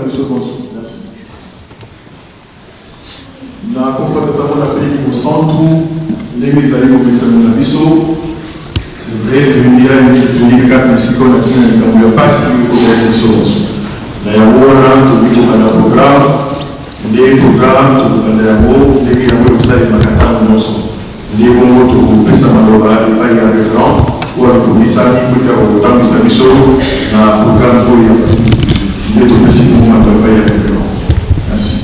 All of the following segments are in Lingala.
biso bonso. Merci. Na comportement na pays au centre, les amis au message na biso. C'est vrai, le dia de carte ici qu'on a fait dans le pas si vous avez biso bonso. Na ya wana to na programme, les programmes to na ya bo, les qui ont usé makata bonso. Les bongo to pesa maloba pas ya référent ou à commissaire qui peut avoir autant de services na programme pour y les to pesa mo pas ya référent. Merci.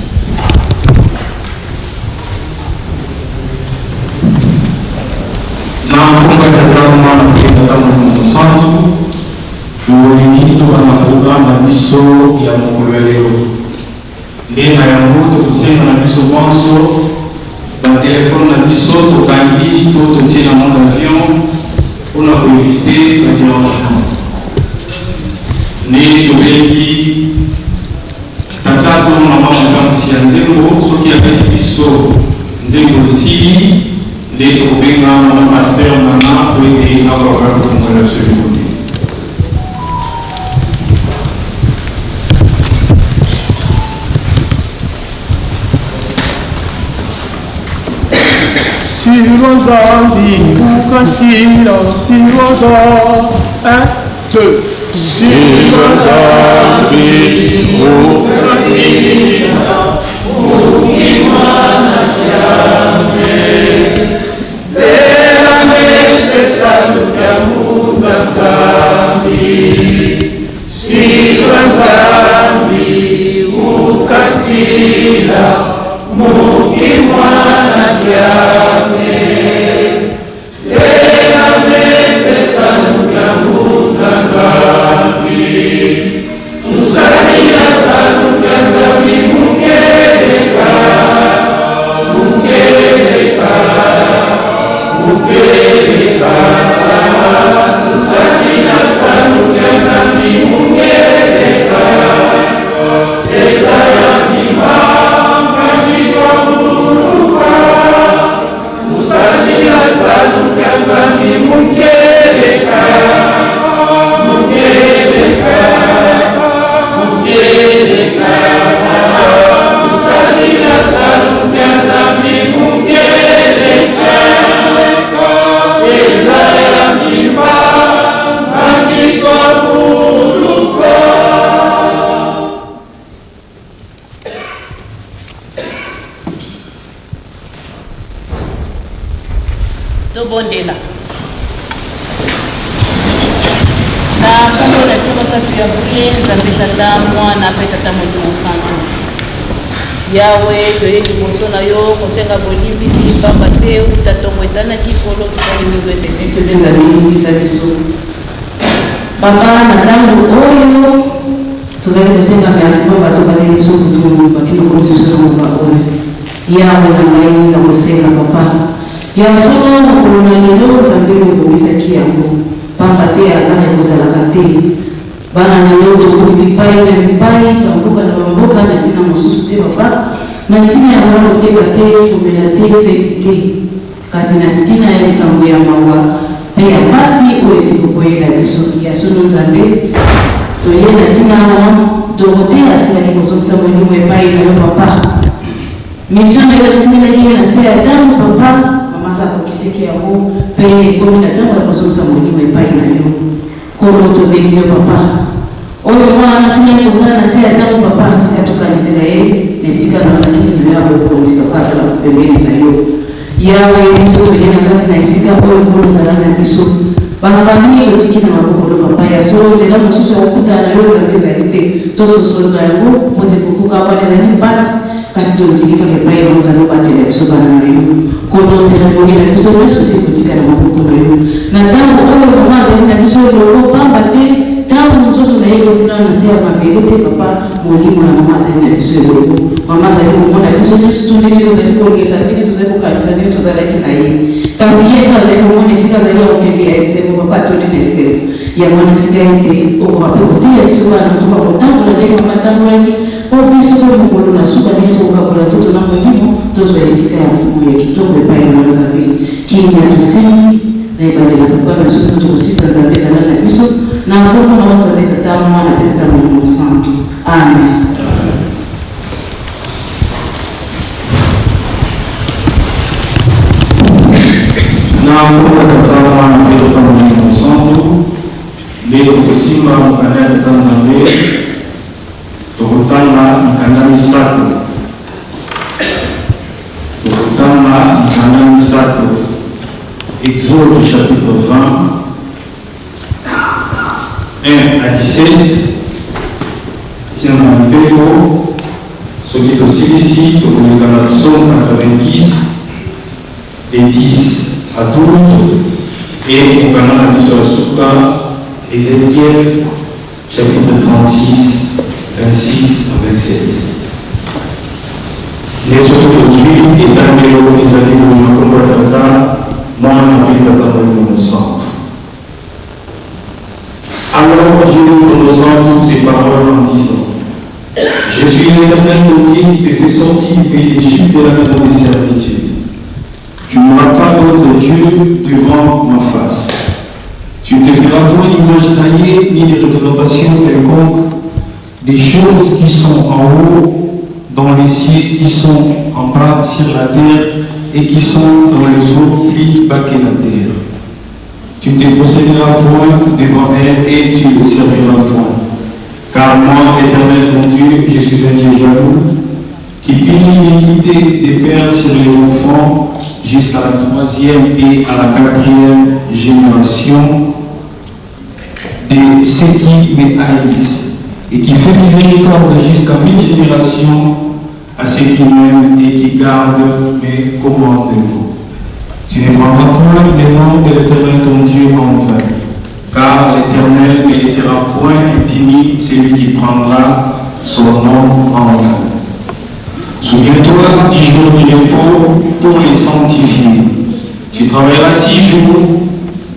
Na kumbuka kama na kuleta mu santo tulingi to na programme na biso ya mokolo leo ndena yango to kusenga na biso bonso ba telefone na biso to kangi to tie na mode avion pour éviter le dérangement ne to bengi tata to mama mama si nzengo soki ya biso nzengo si les problèmes à mon master maintenant pour aider à avoir un fonctionnaire sur le côté. Siwazambi ukasira siwaza Siwazambi ukasira ukimana kyame Vera necessário que a muda zambi Siwazambi ukasira ukimana kyame Bondela. Na kama unataka safi ya kuenza betata mwana betata Molimo Santo. Yawe toyebi bosona yo kosenga bolimbi si bamba te utatomwetana kikolo tusali mingo eseteso denza limbisa biso. Papa na damu oyo tuzali kosenga merci bamba to bale biso kutungu bakino komiso so ba oyo. Yawe na ngai na kosenga papa. Ya somo mkuluna nilo zambili mbogisa kiyango pamba te azana kuzala kate bana nilo tukuti vipai na vipai bamboka na bamboka na tina mosusu te papa na tina ya wano teka te kumela te feti te kati na tina ya likambo ya mawa pe ya basi uwezi kukwela biso ya sono nzambe toye na tina wa dorote asila kikosokisa mwenu wepai na yo papa mishana ya tina ya na se ya damu papa masa kokiseki yango pe komi na tango ya kososa molimo epai na yo komo tobeli yo papa oyo mwana sinyani kozala na se ya tango papa tika tokanisela ye na esika na bakiti na yo akokonisika pazala pembeni na yo yawe biso toye na kati na esika oyo kolozala na biso bafamili totiki na mabokolo papa ya solo nzela mosusu ya kokutana na yo nzambe ezali te tososoloka yango pote kokoka wana ezali mpasi kasi totikika kepai na nzambe batela biso bana na yo kono seremoni na biso nyonso esi kotika na maboko na yo na ntango oyo mama azali na biso eloko pamba te ntango nzoto na ye kotina na se ya mabele te papa molimo ya mama azali na biso eloko mama azali komona biso nyonso tu ndenge tozali kolela ndenge tozali kokanisa ndenge tozalaki na ye kasi yesu azali komona esika azali ya kokende ya esengo papa atoni na esengo ya mwana tika ete okoka mpe koteya biso bana toka kotambola ndenge mama atambolaki po biso po mokolo na suka ndenge tokokakola toto na molimo tozwa esika ya mokumu ya kitoko epai na nzambe kimia tosengi na ebandela kokana biso mpe tokosisa nzambe ezala na biso na nkombo na nzambe tata mwana mpe tata Molimo Santo amen. Naomba tutakuwa na vitu kama Mungu Santo leo kusimba mkanani Tanzania tukutana mkanani Sato Exode chapitre 20 1 à 17 tiens mon péro ce qui est aussi ici dans le psaume 90 et 10 à 12 et au canal de Souka, Ézéchiel, chapitre 36, 26 à 27. Les autres suivent et Daniel, les amis de Makombataka, moi, je vais dans le centre. Alors, Dieu prononçant toutes ces paroles en disant: Je suis l'Éternel ton Dieu qui te fait sortir du pays d'Égypte de la maison des servitudes. Tu n'auras pas d'autre Dieu devant ma face. Tu ne te feras point d'image taillée ni de représentation quelconque des choses qui sont en haut dans les cieux, qui sont en bas sur la terre et qui sont dans les eaux plus bas que la terre. Tu ne te procéderas point devant elle et tu ne serviras point. Car moi, l'Éternel ton Dieu, je suis un Dieu jaloux, qui punit l'iniquité des pères sur les enfants jusqu'à la 3e et à la 4e génération de ceux qui me haïssent, et qui fait miséricorde jusqu'à 1000 générations à ceux qui m'aiment et qui gardent mes commandements. Tu ne prendras point le nom de l'Éternel ton Dieu en vain, car l'Éternel ne laissera point impuni celui qui prendra son nom en vain. Souviens-toi du jour du repos pour les sanctifier. Tu travailleras 6 jours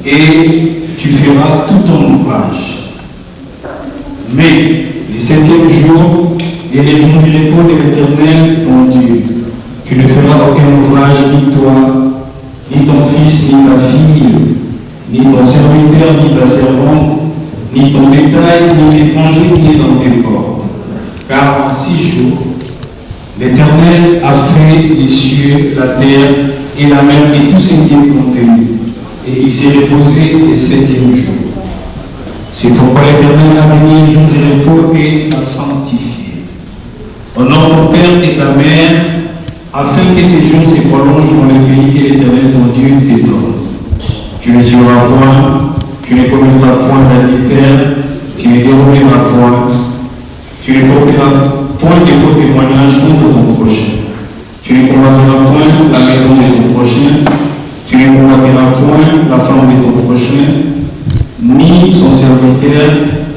et tu feras tout ton ouvrage. Mais le 7e jour est le jour du repos de l'Éternel ton Dieu. Tu ne feras aucun ouvrage, ni toi, ni ton fils, ni ta fille, ni ton serviteur, ni ta servante, ni ton bétail, ni l'étranger qui est dans tes portes. Car en 6 jours, l'Éternel a fait les cieux, la terre et la mer et tout ce qui est contenu. Et il s'est reposé le 7e jour. C'est pourquoi l'Éternel a béni le jour du repos et l'a sanctifié. Honore ton père et ta mère, afin que tes jours se prolongent dans le pays que l'Éternel ton Dieu te donne. Tu ne tueras point, tu ne commettras point d'adultère, tu ne déroberas point, tu ne porteras point de faux témoignages contre ton prochain. Tu ne convoiteras point la maison de ton prochain, tu ne convoiteras point la femme de ton prochain, ni son serviteur,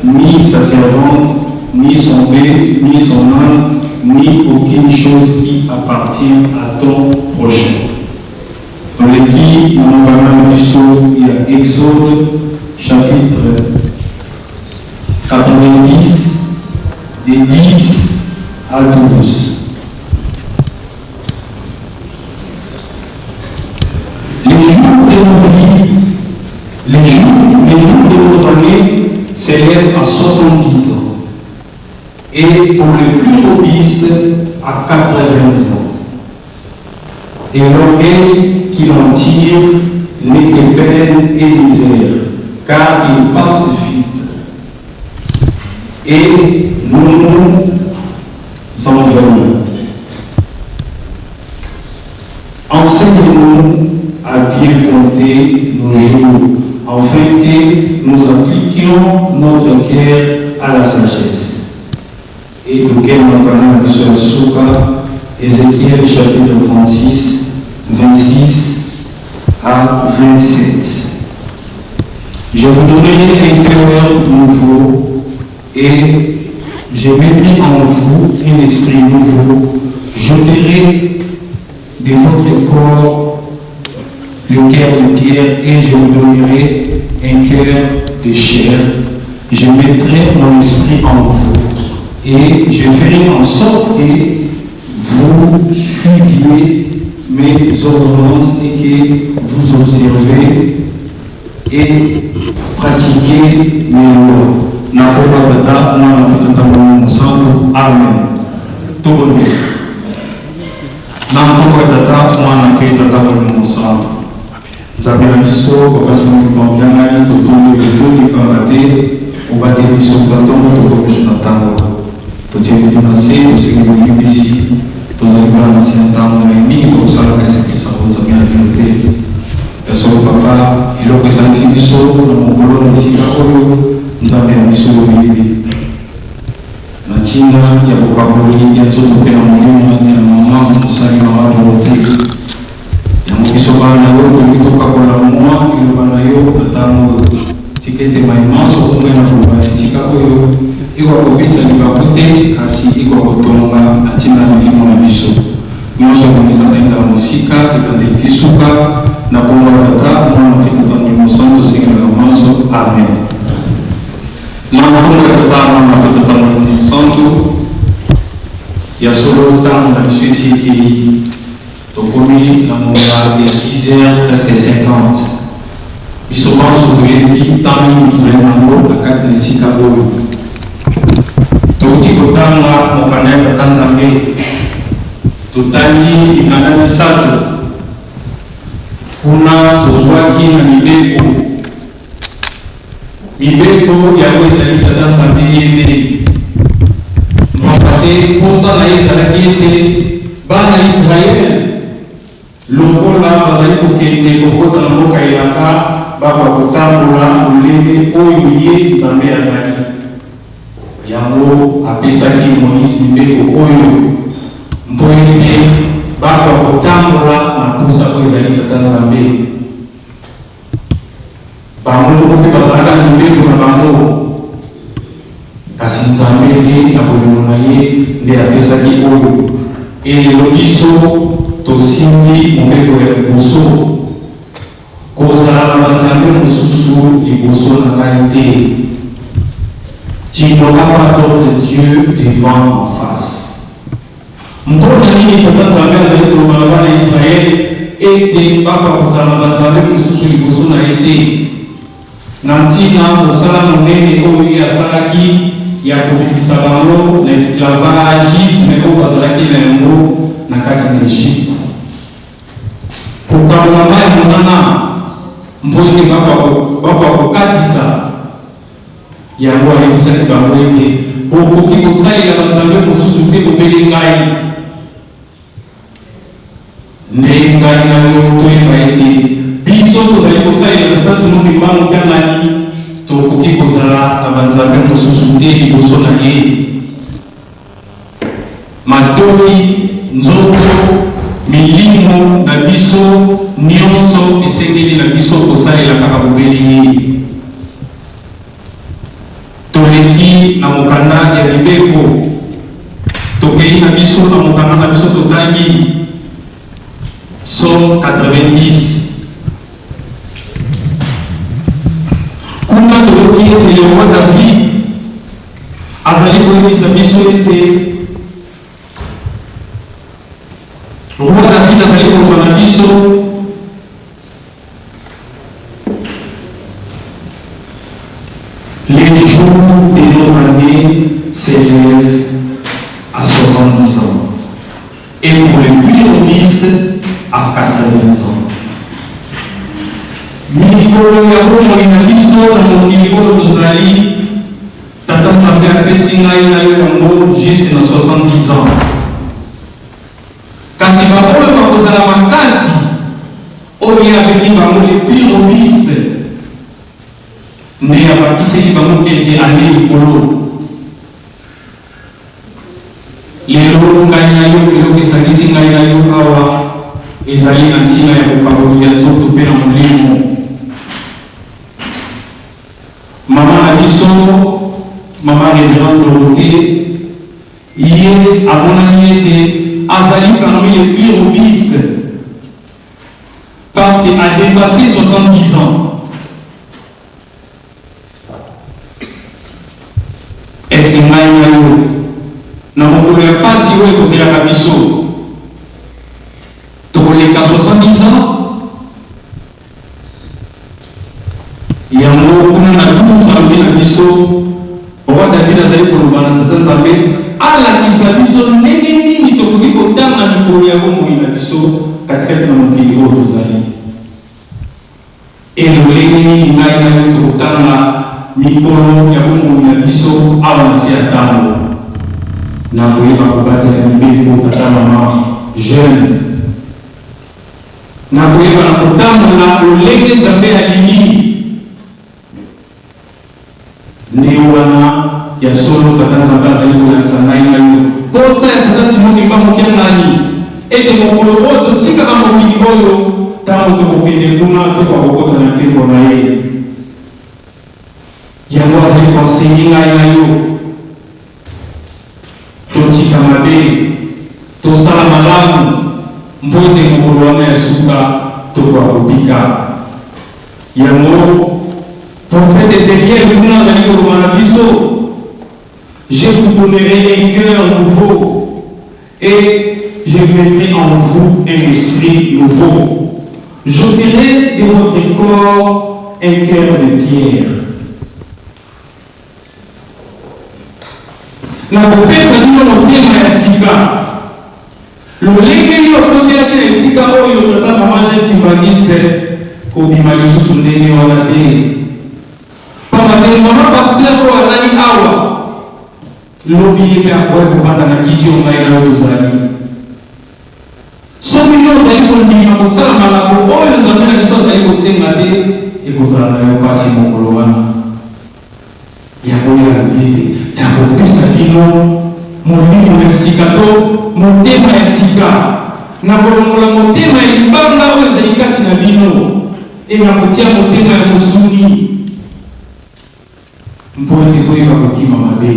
ni sa servante, ni son blé, ni son âne, ni aucune chose qui appartient à ton prochain. Dans l'équipe, nous avons il y a Exode, chapitre 90, des 10 à 12. Les jours de nos vies, les jours de nos années s'élèvent à 70 ans. Et pour les plus robustes, à 80 ans. Et l'orgueil qui en tire n'est que peine et misère, car il passe vite. Et nous enfermons. Enseigne-nous à bien compter nos jours, afin que nous appliquions notre cœur à la sagesse. Et pour quel nous sur Souka, Ézéchiel chapitre 36, 26 à 27. Je vous donnerai un cœur nouveau et je mettrai en vous un esprit nouveau. J'ôterai de votre corps le cœur de pierre et je vous donnerai un cœur de chair. Je mettrai mon esprit en vous et je ferai en sorte que vous suiviez mes ordonnances et que vous observez et pratiquez mes lois. Amen. Tout bon Dieu. Nampoka tata mwana ke tata mwana santo. nzambe na biso kopasi mokipangia ngai totondi letoli pamba te obate biso batongo tokomiso na ntango totie kutu na se tosiki bolimbisi tozali bana na se ya ntango na mingi tokosalaka esekisa nzambe na bino te ya solo papa eloko esalisi biso na mokolo na esika oyo nzambe na biso loyebi na ntina ya bokaboli ya nzoto mpe na molimo ya mama mosali na wadoro te yango biso bana na yo tolingi tokakola mwa liloba na yo na ntango tika ete maimanso kungai na koloba na esika oyo ekokobetisa libaku te kasi ekokotonga na ntina ya milimo na biso nyonso ekomisaka ezala mosika ebandeli ti suka na bongo tata mwana mpe tata molimo santo sengelaka nyonso amen. Na bongo tata mwana mpe tata molimo santo ya solo ntango na biso esi ekei tokomi na monga ya 10h presque 50 biso banso toyebi ntan mingi toyei nango na kati na esika oyo touti kotanga mokanda ya tata nzambe totali likanda misato kuna tozwaki na mibeko yango ezali tata nzambe ye te mvaka te mposa na ye ezalaki ete bana Israele lokola bazali kokende kokota na mboka elaka baba kotambola lolenge oyo ye nzambe azali yango apesaki Moïse mibeko oyo mpo ete baba kotambola na mposa oyo ezali tata nzambe bango mpe bazalaka na mibeko na bango kasi nzambe nde na bolingo na ye nde apesaki oyo elelo biso tosimbi mobeko ya liboso kozala na banzambe mosusu liboso na ngai te. Tu n'auras pas d'autre Dieu devant en face. Mpona nini tata nzambe azali koloba na bana Israele ete baka kozala na banzambe mosusu liboso na ye te na ntina mosala monene oyo ye asalaki ya kobikisa bango na esclavagisme oyo bazalaki na yango na kati na Egypte. Kokabola mai monana mpo ete bakokatisa yango ayebisaki bango ete bokoki kosalela banzambe mosusu te bobele ngai nde ngai na yo toyeba ete biso tozali kosalela tata simoki mbango kiangani tokoki kozala na banzambe mosusu te liboso na ye. Matoi nzoto milimo na biso nyonso esengeli na biso kosalela kaka bobeli ye. Toleki na mokanda ya libeko tokei na biso na mokanda na biso totangi Psaume 90 kuna toloki ete le roi David azali koyebisa biso ete roi David azali koloba na biso les jours de nos années s'élèvent à 70 ans et pour les pyrrhonistes à 80 ans. Mikolo ya bomoi na biso na mokili oyo tozali tata nzambe apesi ngai na yo yango juste na 70 ans. Kasi baoyo bakozala makasi oyo abeti bango les pyrrhonistes nde abakiseli bango kelke ane likolo. Lelo ngai na yo eloko esangisi ngai na yo awa ezali na ntina ya kokaboli ya nzoto mpe na molimo. Mama na biso mama Révérende Dorothée ye amonani ete azali parmi les pyrrhonistes parce qu'il a dépassé 70 ans. Est-ce que ngai na yo na mokolo ya pasi oyo ekozalaka biso tokoleka 70 ans yango kuna na 12 ans na biso roi David azali koloba na tata nzambe alakisa biso ndenge nini tokoki kotanga likolo ya bomoi na biso katikati na mokili oyo tozali. elolenge nini ngai na yo tokotanga mikolo ya bomoi na biso awa na se ya ntango na koyeba kobatela mibeko tata mama jeune na koyeba na kotambola lolenge nzambe alingi nde wana ya solo tata nzambe azali kolakisa ngai na yo posa ya tata Simon Kimbangu nani ete mokolo oyo totikaka mokili oyo ntango tokokende kuna tokakokota na nkembo na ye yango azali konsengi ngai na yo totika mabe tosala malamu mpo ete mokolo wana ya suka tokakobika yango prophète Ézéchiel kuna azali koloba na biso je vous donnerai un cœur nouveau et je mettrai en vous un esprit nouveau. J'ôterai de votre corps un cœur de pierre. Na kopesa bino motema ya sika lolenge yo kotelaki na esika oyo tata mama Jean Kimbanguiste kobima lisusu ndenge wana te pamba te mama paster oyo azali awa lobi ye mpe akoki kovanda na kiti oyo ngai na yo tozali soki yo ozali kondima kosala malako oyo nzambe na biso azali kosenga te ekozala na yo mpasi mokolo wana yango oyo alobi ete nakopesa bino molimo ya sika to motema ya sika na kolongola motema ya libanga oyo ezali kati na bino e na kotia motema ya mosuni mpo ete toyeba kokima mabe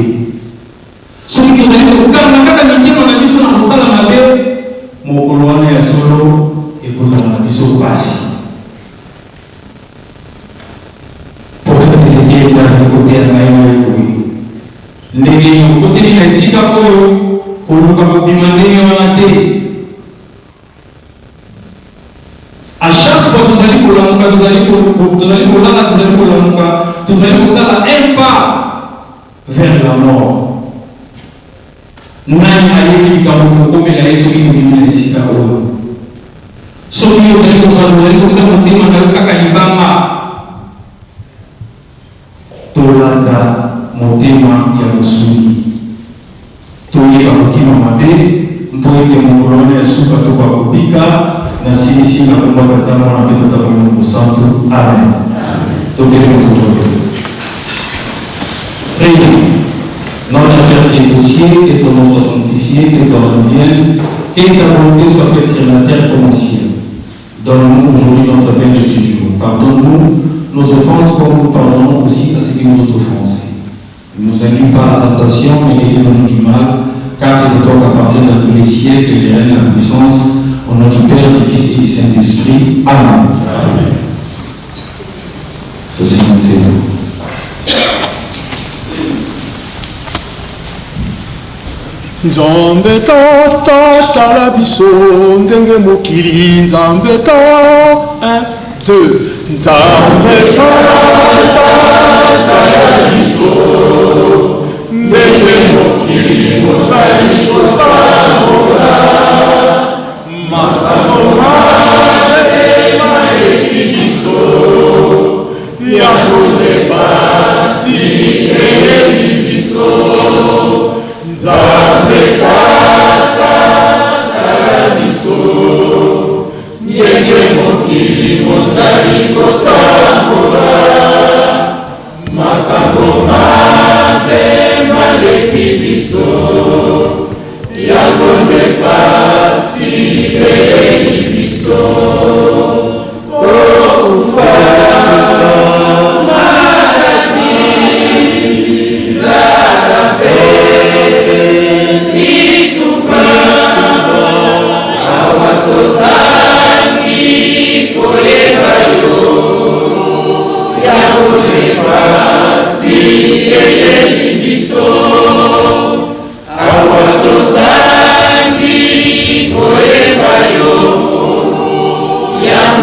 soki tozali kokanga kaka mitema na biso na kosala mabe mokolo wana ya solo ekozala na biso pasi profete Ezekiel azali koteya ngai na yo boye ndenge okoteli na esika oyo koluka kobima ndenge wana te à chaque fois tozali kolamuka tozali kolala tozali kolamuka tozali kosala un pas vers la mort nani ayebi likambo kokomela ye soki tobimi na esika oyo soki ozali kotia motema na yo kaka libanga tolanda motema ya mosuni toyeba kokima mabe mpo ete mokolo wana ya suka tokakobika na silisi na komba tata mwana mpe tata moyo mosantu amen totelema totobe priez. Notre Père qui est aux cieux, que ton nom soit sanctifié, que ton nom vienne, que ta volonté soit faite sur la terre comme au ciel. Donne-nous aujourd'hui notre pain de ce jour. Pardonne-nous nos offenses comme nous pardonnons aussi à ceux qui nous ont offensés. Ne nous induis pas à la tentation, mais délivre-nous du mal, car c'est de toi qu'appartiennent à tous les siècles et les règnes de la puissance, au nom du Père, du Fils et du Saint-Esprit. Amen. Amen. Tout Seigneur, c'est nous. Nzambe tata tala biso ndenge mokili nzambe ta 1 2 nzambe tata tala biso ndenge mokili mozali kotambola makambo mabe maleki biso yango nde pasi eyeli biso Nzambe tata tala biso ndenge mokili mozali kotambola makambo mabe maleki biso yango nde pasi eyeli biso Yang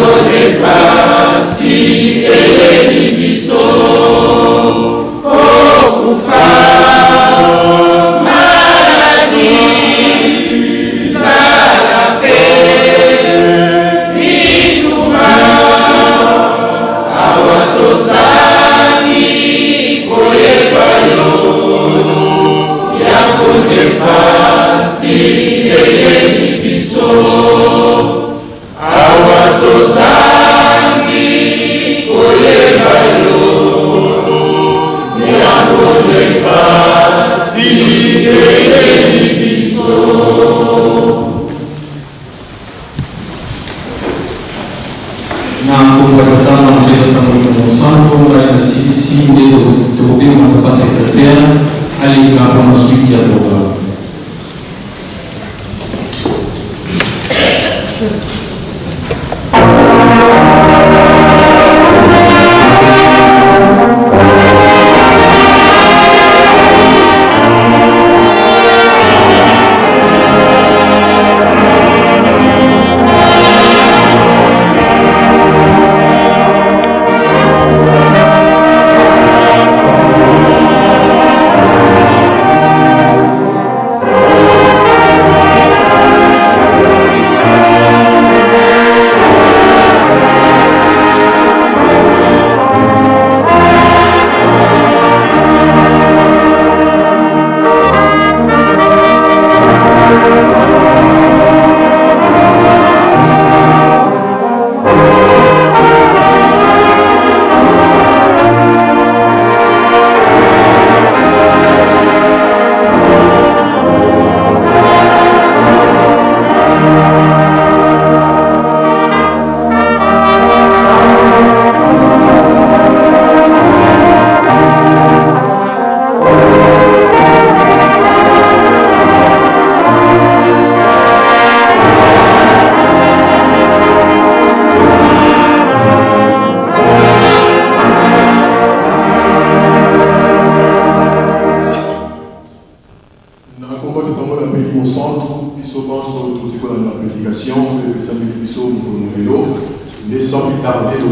tarder, le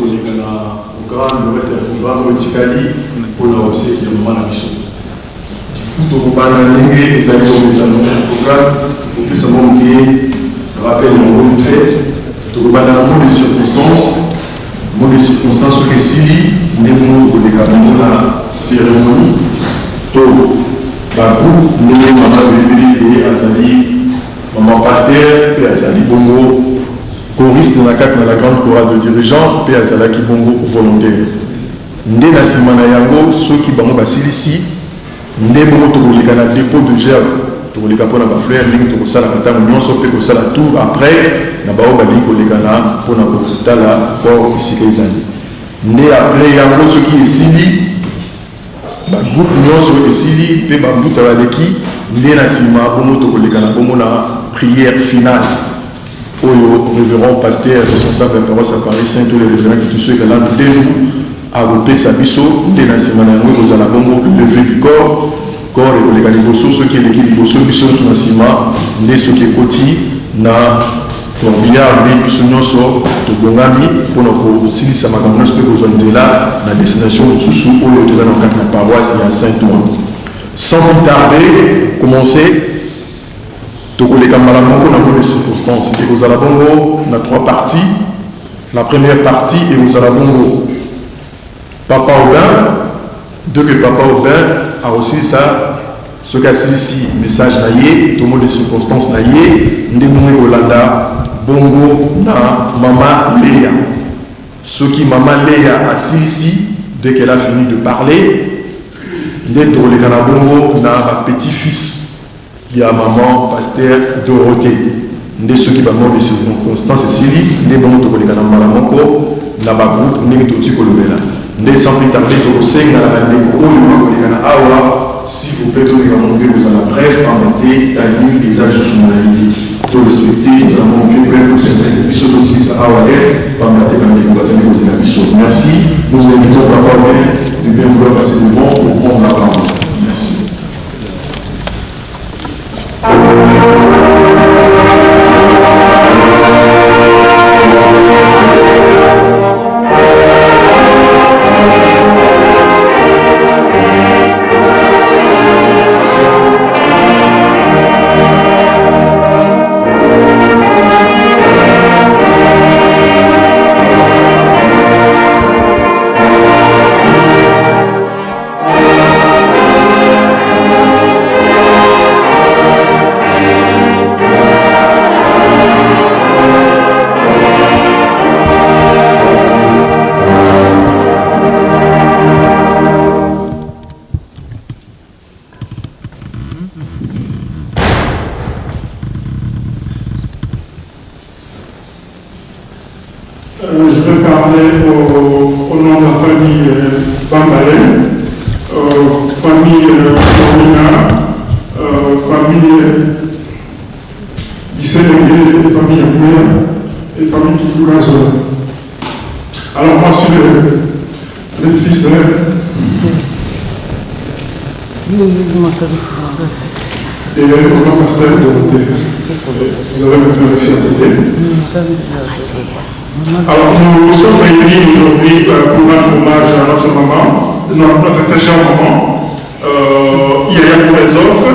reste du programme Otikali pour la aussi qui est le moment de mission. Du coup, on va aller les amis au programme, pour que ça rappelle mon mot de fait, on va aller dans le mot de circonstances, que si nous avons la cérémonie, tout le groupe, nous avons Azali, maman pasteur, puis Azali Bongo, choriste dans la grande chorale de dirigeants, puis Azalaki Bongo volontaire. Nous avons la Simana Yango, ceux qui vont passer ici, nous avons le dépôt de gerbe. Pour les capons à ma frère, nous avons ça la nous sommes ça la tour après, nous avons pour les gana pour la pour ici les années. Né après, il y a ceux qui est Sili, le groupe nous sommes Sili, puis Bambou Tavaleki, né la Sima, pour les gana, pour la prière finale. Oyo, révérend pasteur, responsable de la paroisse à Paris, Saint, tous les révérends qui tous ceux qui sont là, à Ropé Sabiso, né la Simana, nous allons lever du corps. Corps et les calibosso, ceux qui est l'équipe de ceux qui sont sur la cima, ceux qui est côté, na torbillard, mais qui sont sur le Bongami, pour nous, si ça m'a commencé, que vous avez là, la destination de Soussou, où nous sommes dans la paroisse, il y a Saint-Ouen. Sans plus tarder, commencer, donc les camarades, on a des circonstances. Et vous allez bongo, on a 3 parties. La première partie, et vous allez bongo, Papa Aubin, de que Papa Aubin a aussi ça, ce cas ici, message naïe, tout le monde de circonstances naïe, Ndeboumé Olanda, Bongo, na Maman Léa. Ce qui Maman Léa a ici, dès qu'elle a fini de parler, Ndeboumé Olanda Bongo, na petit-fils, il y a Maman Pasteur Dorothée. Ndé ceux qui vont de circonstances ici, Ndeboumé Olanda Malamoko, na Bagou, Ndeboumé Olanda. Ndé sans plus tarder, au sein de la Awa, s'il vous plaît, vous à la brève, permettez d'aller des actes de sonalité. Tout respecter, nous avons que bref, vous permettez, puis ce aussi, ça a permettez d'aller vous à la mission. Merci. Nous invitons Papa Aubin de bien vouloir passer devant pour prendre la parole. Merci. Je vais parler au nom de la famille Bambalé, famille Corina, famille Gisèle, famille Amouya et famille Kikourazola. Alors moi je suis le fils de et on a pasteur de côté. Vous avez maintenant ici à côté. Alors nous sommes réunis aujourd'hui pour rendre hommage à notre maman, notre très chère maman, Yaya pour les autres,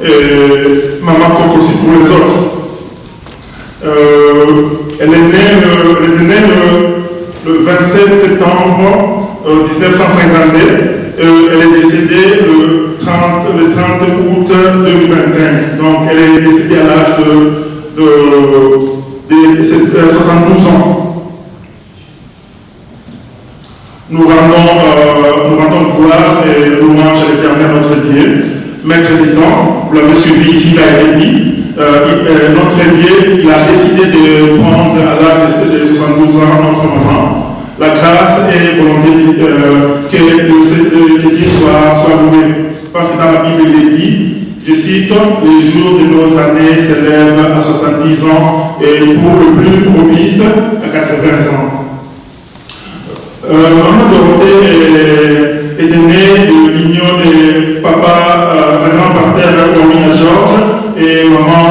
et Maman Coco aussi pour les autres. Elle est née le 27 septembre 1952, elle est décédée le 30 août 2025, donc elle est décédée à l'âge de 72 ans. Nous rendons gloire et louange à l'Éternel notre Dieu, Maître des temps. Vous l'avez suivi ici, il a été dit. Notre Dieu, il a décidé de prendre à l'âge de 72 ans notre maman. La grâce et volonté que Dieu soit loué. Parce que dans la Bible, il est dit, je cite, les jours de nos années s'élèvent à 70 ans et pour le plus probiste à 80 ans. Maman Dorothée est née de l'union de papa grand parterre Omina Georges et maman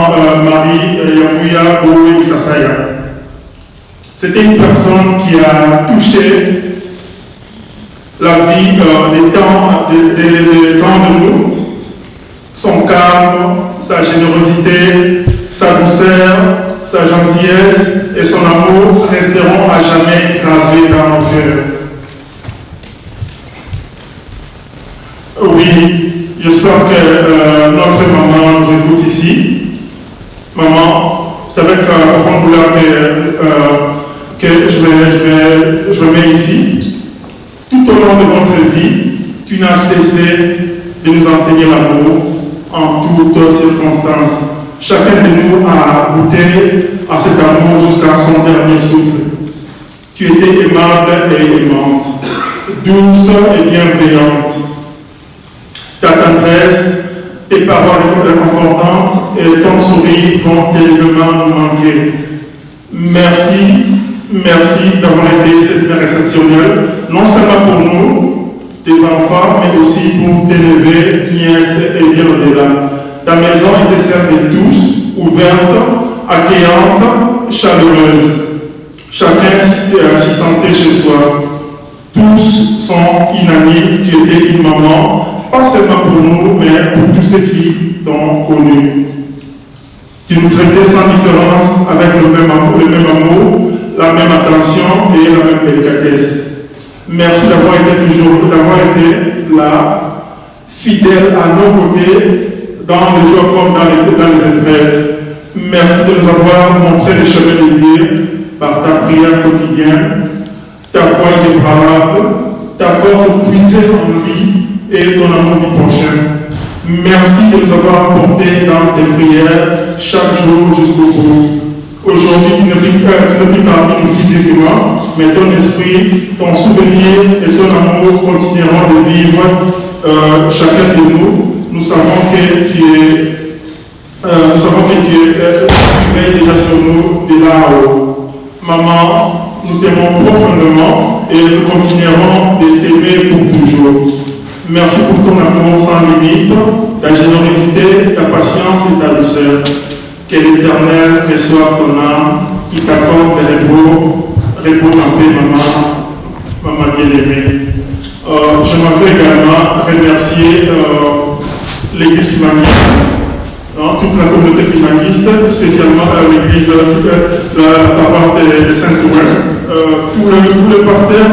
Marie Yamouya Bouri Sassaya. C'était une personne qui a touché la vie des temps de nous. Son calme, sa générosité, sa douceur, sa gentillesse et son amour resteront à jamais gravés dans nos cœurs. Oui, j'espère que notre maman nous écoute ici. Maman, c'est avec grande douleur que je me mets ici. Tout au long de votre vie, tu n'as cessé de nous enseigner l'amour en toutes circonstances. Chacun de nous a goûté à cet amour jusqu'à son dernier souffle. Tu étais aimable et aimante, douce et bienveillante. Ta tendresse, tes paroles réconfortantes et ton sourire vont terriblement nous manquer. Merci d'avoir été cette mère exceptionnelle, non seulement pour nous, tes enfants, mais aussi pour tes neveux, nièces et bien au-delà. Ta maison était celle de tous, ouverte, accueillante, chaleureuse. Chacun s'y sentait chez soi. Tous sont unanimes, tu étais une maman, pas seulement pour nous, mais pour tous ceux qui t'ont connu. Tu nous traitais sans différence avec le même amour, la même attention et la même délicatesse. Merci d'avoir été là, fidèle à nos côtés, dans le jour comme dans les épreuves. Merci de nous avoir montré le chemin de Dieu par ta prière quotidienne, ta foi inébranlable, ta force puisée en lui et ton amour du prochain. Merci de nous avoir portés dans tes prières chaque jour jusqu'au bout. Aujourd'hui, tu ne vis parmi nous physiquement, mais ton esprit, ton souvenir et ton amour continueront de vivre chacun de nous. Nous savons que tu veilles déjà sur nous de là-haut. Maman, nous t'aimons profondément et nous continuerons de t'aimer pour toujours. Merci pour ton amour sans limite, ta générosité, ta patience et ta douceur. Que l'Éternel reçoive ton âme, qui t'accorde des repos. Repose en paix, maman bien-aimée. J'aimerais également remercier l'Église climaniste, toute la communauté climaniste, spécialement l'Église, la paroisse de Saint-Ouen, tous les pasteurs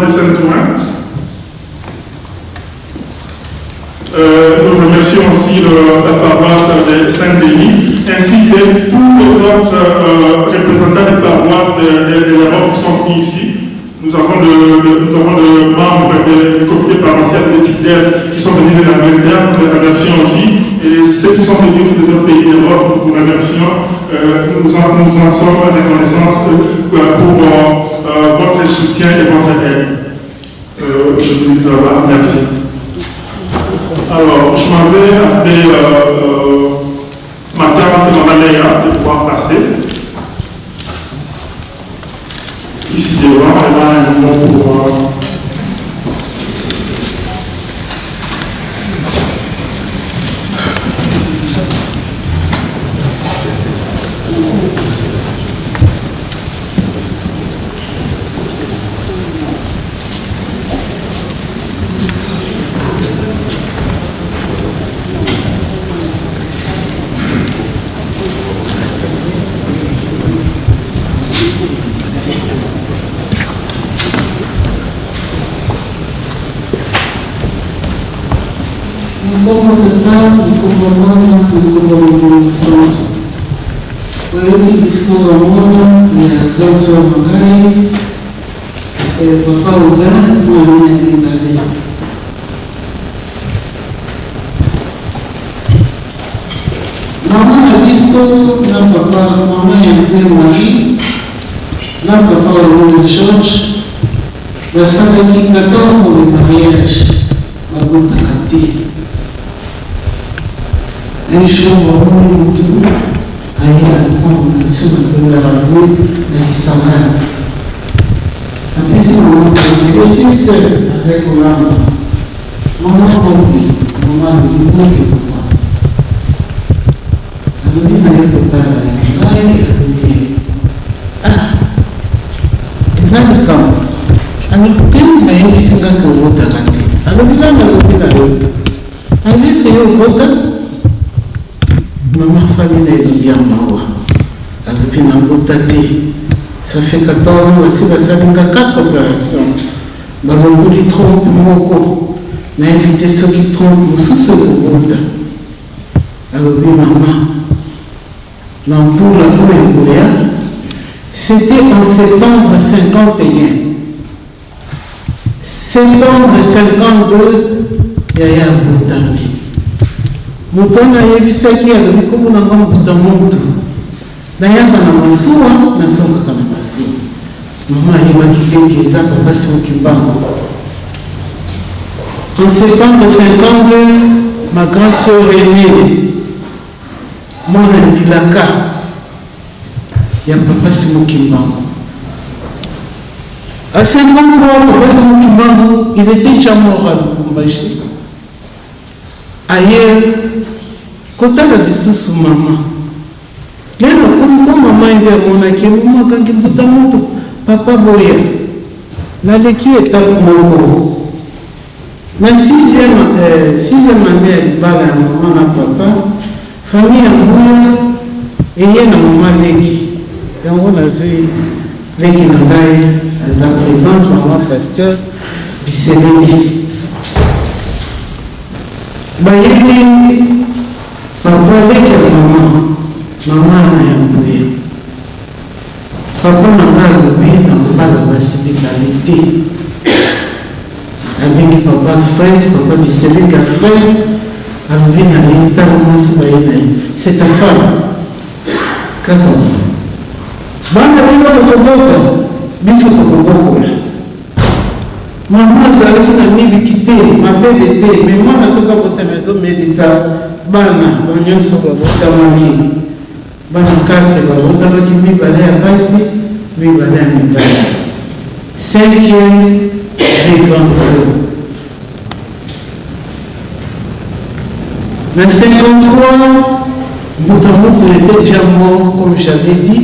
de Saint-Ouen. Nous remercions aussi la paroisse de Saint-Denis, ainsi que tous les autres représentants des paroisses de l'Europe qui sont venus ici. Nous avons de membres du comité paroissial des fidèles qui sont venus de l'Angleterre, nous les remercions aussi. Et ceux qui sont venus des autres pays d'Europe, nous vous remercions. Nous en sommes reconnaissants pour votre soutien et votre aide. Je vous dis là-bas, merci. Alors, je m'en vais appeler ma tante Maman Léa de pouvoir passer. Ici devant, elle a un moment pour... Como cantar e como amar e como santo. Ele discou a moda e a canção do rei, papá o grande, uma minha brincadeira. Mamãe ha visto, não papá, mamãe veio ali, não papá o de Jorge, bastante aqui 14 de mariage, a gota cantina. Ele chamou muito, aí a conta de cima do gravador, na Samara. A pessoa não disse a regular, mamãe ouvi, mamãe ouvi, papá. A menina ia botar lá, porque a azali kama amikuteni bayebisika ke obotaka te alobikana alobi na yo alese yo obota mama fali na elongi ya mawa alobi na bota te. Ça fait 14 ans aussi basalinga 4 opérations balongoli trompe moko na évité soki trompe mosusu ekobota alobi mama na mpula oyo ekoya. C'était en septembre 51. Septembre 52, yaya abotami. Moto wana ayebisaki alobi kombo na nga mbuta moto. Nayaka na masuwa, nazongaka na masuwa. Mama ayebaki te eza papa Simoki Mbangu. En septembre 52, ma grande sœur est née. Mwana Bilaka. Il y a papa Simoki Mbangu. À 53, papa Simoki Mbangu, il était déjà mort à Lubumbashi. Ailleurs, quand elle a vu sous maman, là, comme maman est à mon accueil, maman, quand il bout à moto, papa Boya, n'a l'équipe est à Moko. La sixième année, elle va à maman, à papa, famille à moi, et il y a une maman l'équipe. yango nazwi leki na ngai aza présente mama pasteur biselengi bayebi papa leki ya mama na yangoye papa na ngai alobi na kobala basi mibale te abengi papa Fred, papa biselengi ya Fred alobi na ye ntango mwasi baye na ye c'est ta femme kaka bana bino tokobota biso tokobokola mama azalaki na miliki te mabele te me mwana soki abotama ezomelisa bana banyonso babotamaki bana 4 babotamaki mibale ya basi mibale ya mibale 5e des grandes sœurs. Na 53 Boutamoto était déjà mort, comme j'avais dit,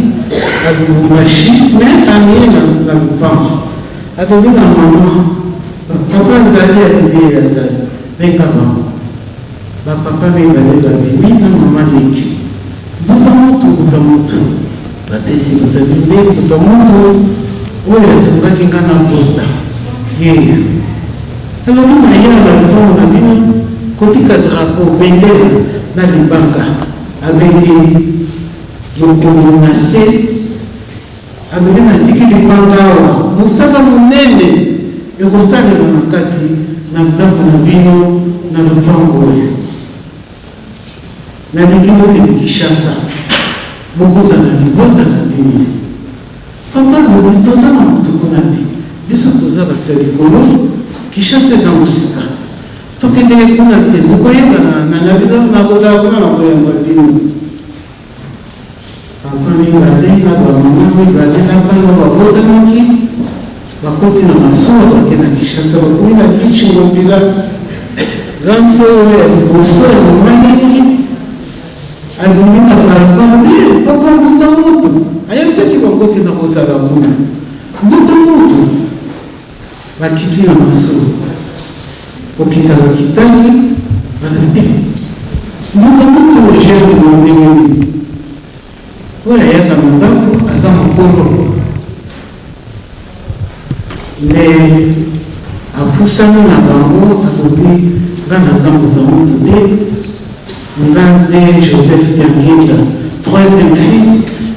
à Lubumbashi, mais année dans le pan. À la maman, papa Zali a levé à Zali, mais maman. Papa m'a dit, maman dit, Boutamoto. La décision de l'idée, Boutamoto, où est-ce qu'il y a un bota? Alors, nous avons un côté drapeau, Bendel, dans les banques. Avec le communauté, avec un ticket de Bangawa, nous savons nous-mêmes, et nous savons nous kati, na mtambo na bino, na lupango oyo. Na likimo kende Kinshasa, bokota na libota na bino. Papa, nous toza na mutukuna te, biso toza bato ya likolo, Kinshasa eza mosika. Tokendele kuna te tokoyeba na bino nakozala kuna na koyamba bino papa mibale na bamama mibale na bana babotamaki bakoti na masuwa bake na Kinshasa bakomi na bichi ngopila ganse oyo ya liboso ya momaniki alumi na balkon papa mbuta moto ayebisaki bango te na kozala kuna mbuta moto bakiti na masuwa okitaka kitaki azati mutu jeune mondenge oyo ayaka na ndako aza mokolo nde apusani na bango alobi nga naza moto motu te nga nde Joseph Tianginda 3e fils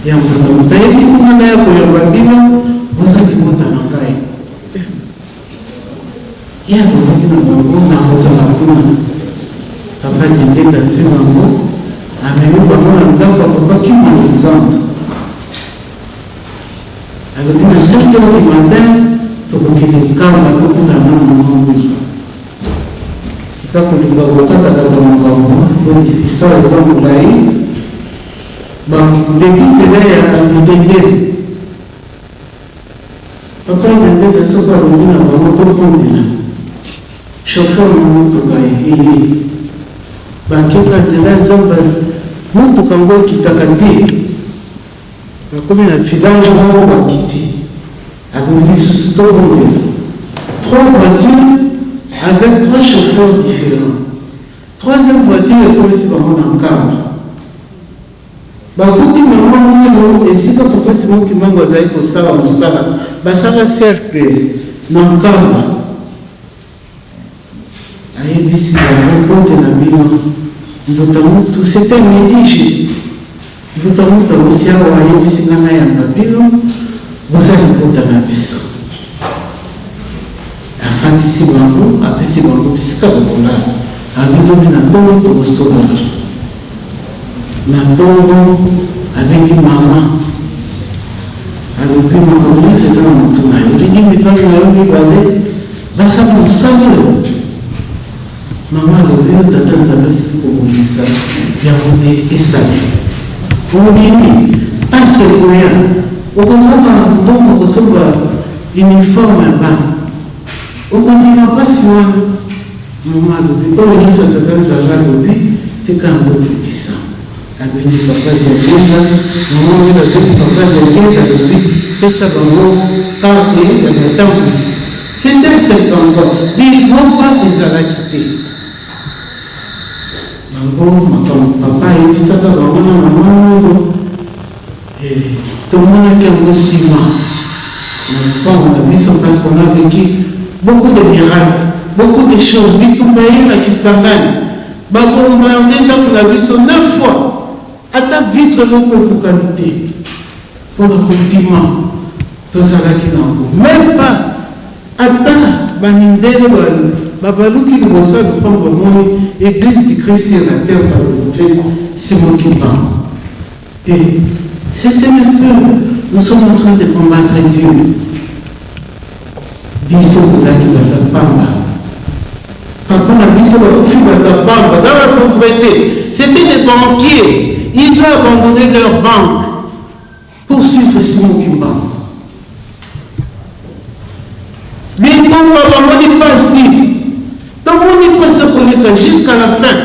ya moto moto ayebisi nga ya koyamba bino bozali bota na ngai il y a un moment papa Tianginda dans un moment amène papa qui m'exemple alors à 5 heures du matin tu peux quitter calme tout pour un moment ça pour le gars quand histoire exemple là l'équipe c'est là à nous papa Tianginda ça va nous chauffeur motuka iyi bakeka nzela zamba motuka ngo kitaka te bakomi na filage moko bakiti avec des sous-tournés. 3 voitures avec 3 chauffeurs différents. 3e voiture est comme si on a un câble. Bakuti maman et si quand on passe mon qui m'a gazé pour ça on ça va servir dans câble. Aïe ici la route na bino. Tout c'était midi juste. Vous avez dit à vous ici na ya babino. Vous allez porter na biso. Afin ici bango, après si bango bisika bonga. Abito bina tomo to sola. Na tomo avec maman. Alors puis ma famille c'est un montouna. Il dit mais pas na yo balé. Basa pour ça. Maman le vieux tata nzambe pour ça. Ya monté et ça. On dit pas ce moyen. On consomme donc on consomme uniforme bas. On continue pas si maman le vieux. On dit ça tata nzambe depuis c'est quand on dit ça. Avec papa de Dieu, maman de papa de Dieu depuis et ça va quand il y a temps plus. C'était 50 ans. Il ne vont pas les quitté. Papa et ça va maman et tout le monde qui a 6 mois. On a vu son parce qu'on a vécu beaucoup de miracles, beaucoup de choses. Mais tout le pays qui s'amène. On a vu son 9 fois. À ta vitre, l'eau pour qualité. Pour le continent. Tout ça là qui n'a pas. Même pas. Attends, Banindele, Babalou qui nous reçoit de prendre mon église du Christ sur la terre par le fait, c'est moi qui parle. Et c'est le feu. Nous sommes en train de combattre Dieu. Biso vous avez la pamba. Papa n'a biso la pamba. Dans la pauvreté, c'était des banquiers. Ils ont abandonné leur banque pour suivre Simon Kimba. Mais tout le monde est passé. Tout le monde est passé jusqu'à la fin.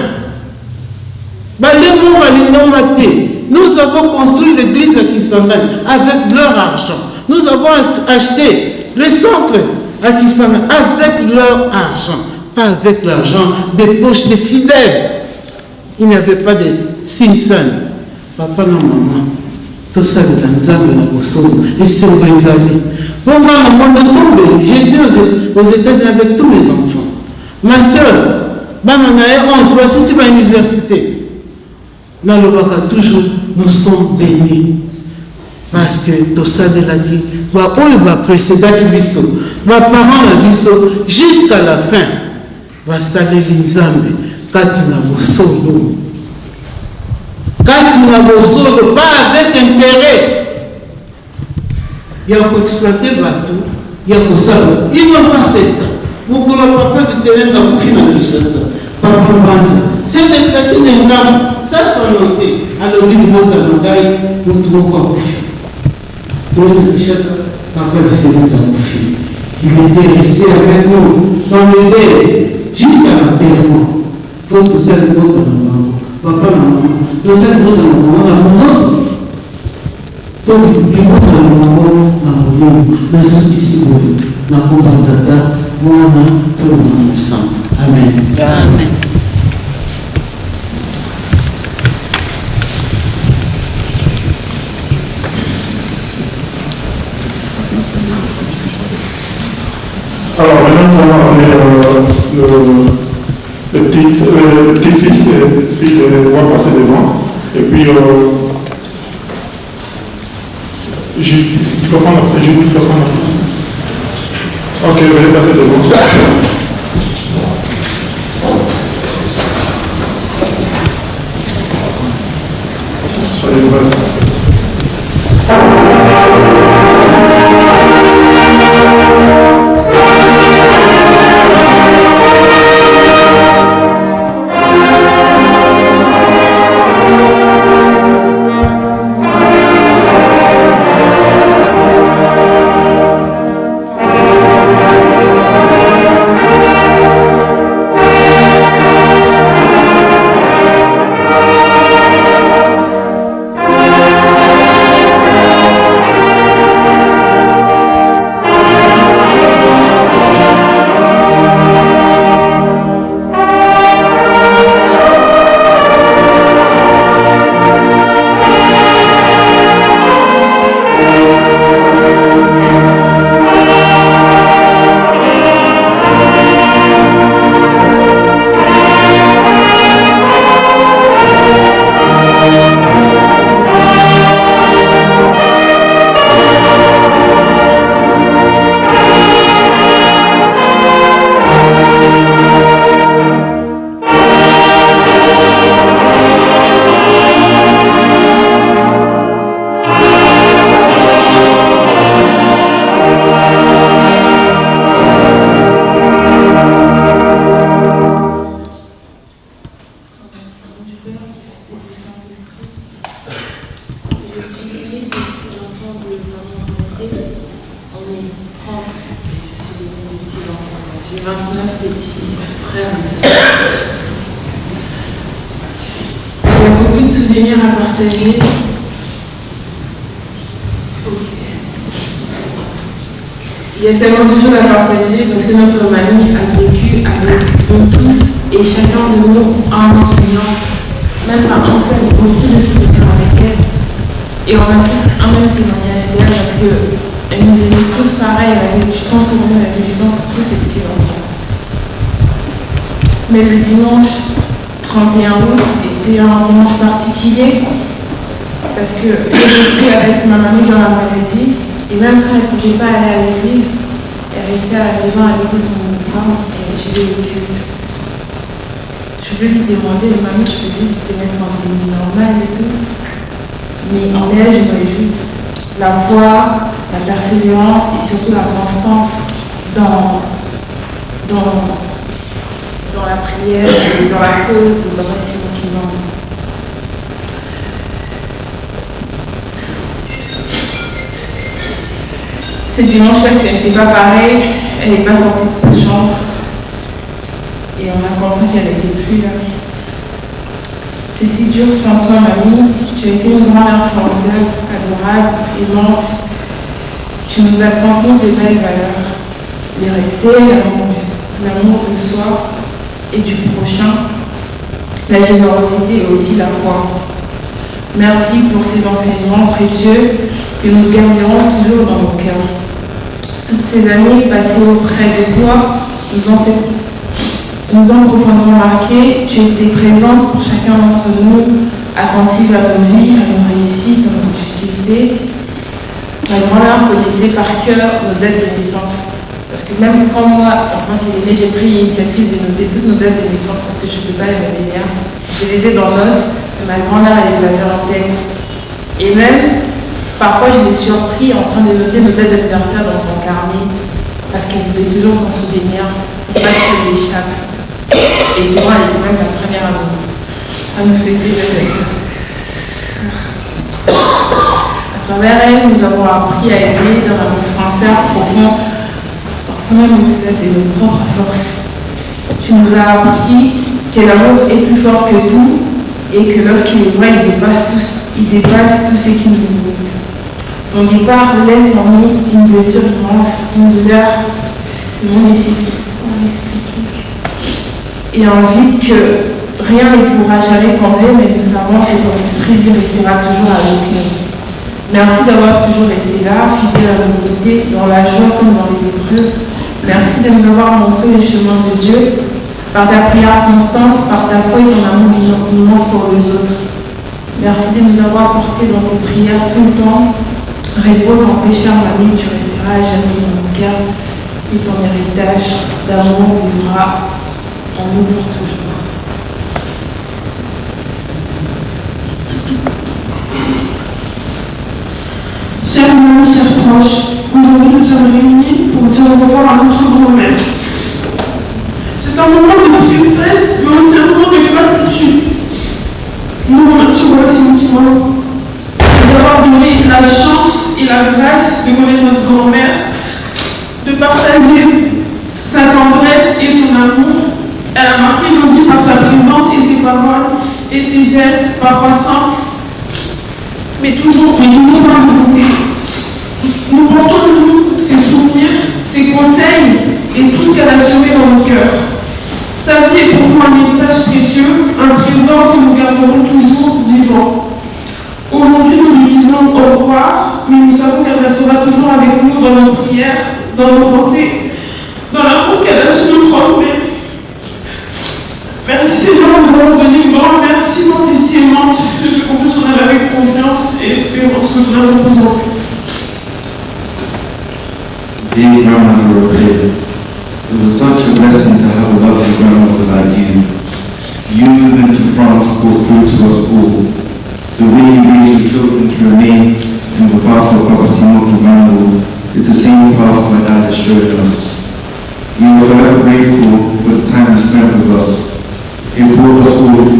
Nous avons construit l'église à Kisangani avec leur argent. Nous avons acheté le centre à Kisangani avec leur argent. Pas avec l'argent des poches des fidèles. Il n'y avait pas de Sinsan. Papa, non, maman. Tout ça, c'est dans le Nzambe. Et c'est au Brésil. Bon, maman, nous sommes. Je suis aux États-Unis avec tous mes enfants. Ma soeur, maman, voici c'est ma université. Dans le Baka, toujours, nous sommes bénis. Parce que tout ça, de la vie, il va précéder Kibiso. Ma parent, la Biso, jusqu'à la fin, va saler l'Inzambe. Quand il a beau solo. Quand il a beau solo, pas avec intérêt. Il y a pour exploiter le bateau, il y a pour ça. Ils n'ont pas fait ça. Vous ne pouvez pas faire de dans le final de ça. Papa Banza. C'est des personnes d'un gamme. Ça, c'est annoncé. Alors, lui, il monte à Mangaï, nous trouvons pas au fil. Pour le richesse, Papa Bisséné dans le fil. Il était resté avec nous, sans l'aider, jusqu'à l'enterrement. Pour tout ça, le monde dans le monde. Papa, maman, tout ça, le monde dans le monde, dans le monde. Donc, le monde dans le monde, dans le monde, le souci, dans le monde, moi, tout le monde me sent. Amen. Amen. Alors maintenant, nous allons amener le petit-fils et fille va passer devant. Et puis, tu peux prendre après, tu peux prendre après. Ok, vous allez passer devant. Soyez ouverts. et je suis l'aîné des petits enfants. J'ai 29 petits frères et sœurs. Il y a beaucoup de souvenirs à partager. Il y a tellement de choses à partager parce que notre mamie a vécu avec nous tous et chacun de nous a un souvenir, même pas un seul, mais beaucoup de souvenirs avec elle. Et on a tous un même témoignage d'elle parce qu'elle nous aimait tous pareil, elle avait du temps pour nous, elle avait du temps pour tous ces petits enfants. Mais le dimanche 31 août était un dimanche particulier parce que j'ai vécu avec ma mamie dans la maladie. Et même quand elle ne pouvait pas aller à l'église, elle restait à la maison avec son femme et elle suivait le culte. Je veux lui demander, mamie, je peux juste te mettre en vie normale et tout. Mais en elle, je voyais juste la foi, la persévérance et surtout la constance dans la prière, dans la cause, dans l'action qui vend. Ce dimanche-là, elle n'était pas pareille, elle n'est pas sortie de sa chambre et on a compris qu'elle n'était plus là. C'est si dur sans toi, mamie. Tu as été une grand-mère formidable, adorable, aimante. Tu nous as transmis de belles valeurs, le respect, l'amour de soi et du prochain, la générosité et aussi la foi. Merci pour ces enseignements précieux que nous garderons toujours dans nos cœurs. Toutes ces années passées auprès de toi nous ont profondément marqué. Tu étais présente pour chacun d'entre nous, attentive à nos vies, à nos réussites, à nos difficultés. Ma grand-mère connaissait par cœur nos dates de naissance. Parce que même quand moi, en tant qu'aînée, j'ai pris l'initiative de noter toutes nos dates de naissance parce que je ne peux pas les mettre derrière. Je les ai dans notes, mais ma grand-mère, elle les avait en tête. Et même, parfois, je l'ai surpris en train de noter nos dates d'anniversaire dans son carnet, parce qu'elle voulait toujours s'en souvenir, pour pas que ça lui échappe. Et souvent, elle était même la première à nous fêter avec eux. À travers elle, nous avons appris à aimer dans un amour sincère, profond, parfois même au-delà de nos propres forces. Tu nous as appris que l'amour est plus fort que tout et que lorsqu'il est vrai, il dépasse tout ce qui nous limite. Ton départ laisse en nous une blessure immense, une douleur que l'on explique. Et un vide que rien ne pourra jamais combler, mais nous savons que ton esprit lui restera toujours avec nous. Merci d'avoir toujours été là, fidèle à nos côtés, dans la joie comme dans les épreuves. Merci de nous avoir montré le chemin de Dieu, par ta prière constance, par ta foi et ton amour immense pour les autres. Merci de nous avoir portés dans tes prières tout le temps. Repose en paix, chère mamie, tu resteras à jamais dans mon cœur et ton héritage d'amour vivra en nous pour toujours. Chers amis, chers proches, aujourd'hui nous sommes réunis pour dire au revoir à notre grand-mère. C'est un moment de tristesse, mais aussi un moment de gratitude. Nous remercions infiniment d'avoir donné la chance et la grâce de connaître notre grand-mère, de partager sa tendresse et son amour. Elle a marqué nos vies par sa présence et ses paroles et ses gestes, parfois simples, mais toujours par volonté. Nous portons de nous ses souvenirs, ses conseils et tout ce qu'elle a semé dans nos cœurs. Sa vie est pour nous un héritage précieux, un trésor que nous garderons toujours vivant. Aujourd'hui, nous lui disons au revoir, mais nous savons qu'elle restera toujours avec nous dans nos prières, dans nos pensées, dans l'amour qu'elle a su nous transmettre. Merci Seigneur, nous avons donné une grande merci pour tes si aimantes. Je te confie son âme avec confiance et espérance que nous avons besoin. Dear grandmother Rebecca, it was such a blessing to have a lovely grandmother like you. You moving to France brought good to us all. The way you raised your children to remain in the path of Papa Simon to Grandma is the same path my dad has shown us. We are forever grateful for the time you spent with us. It brought us all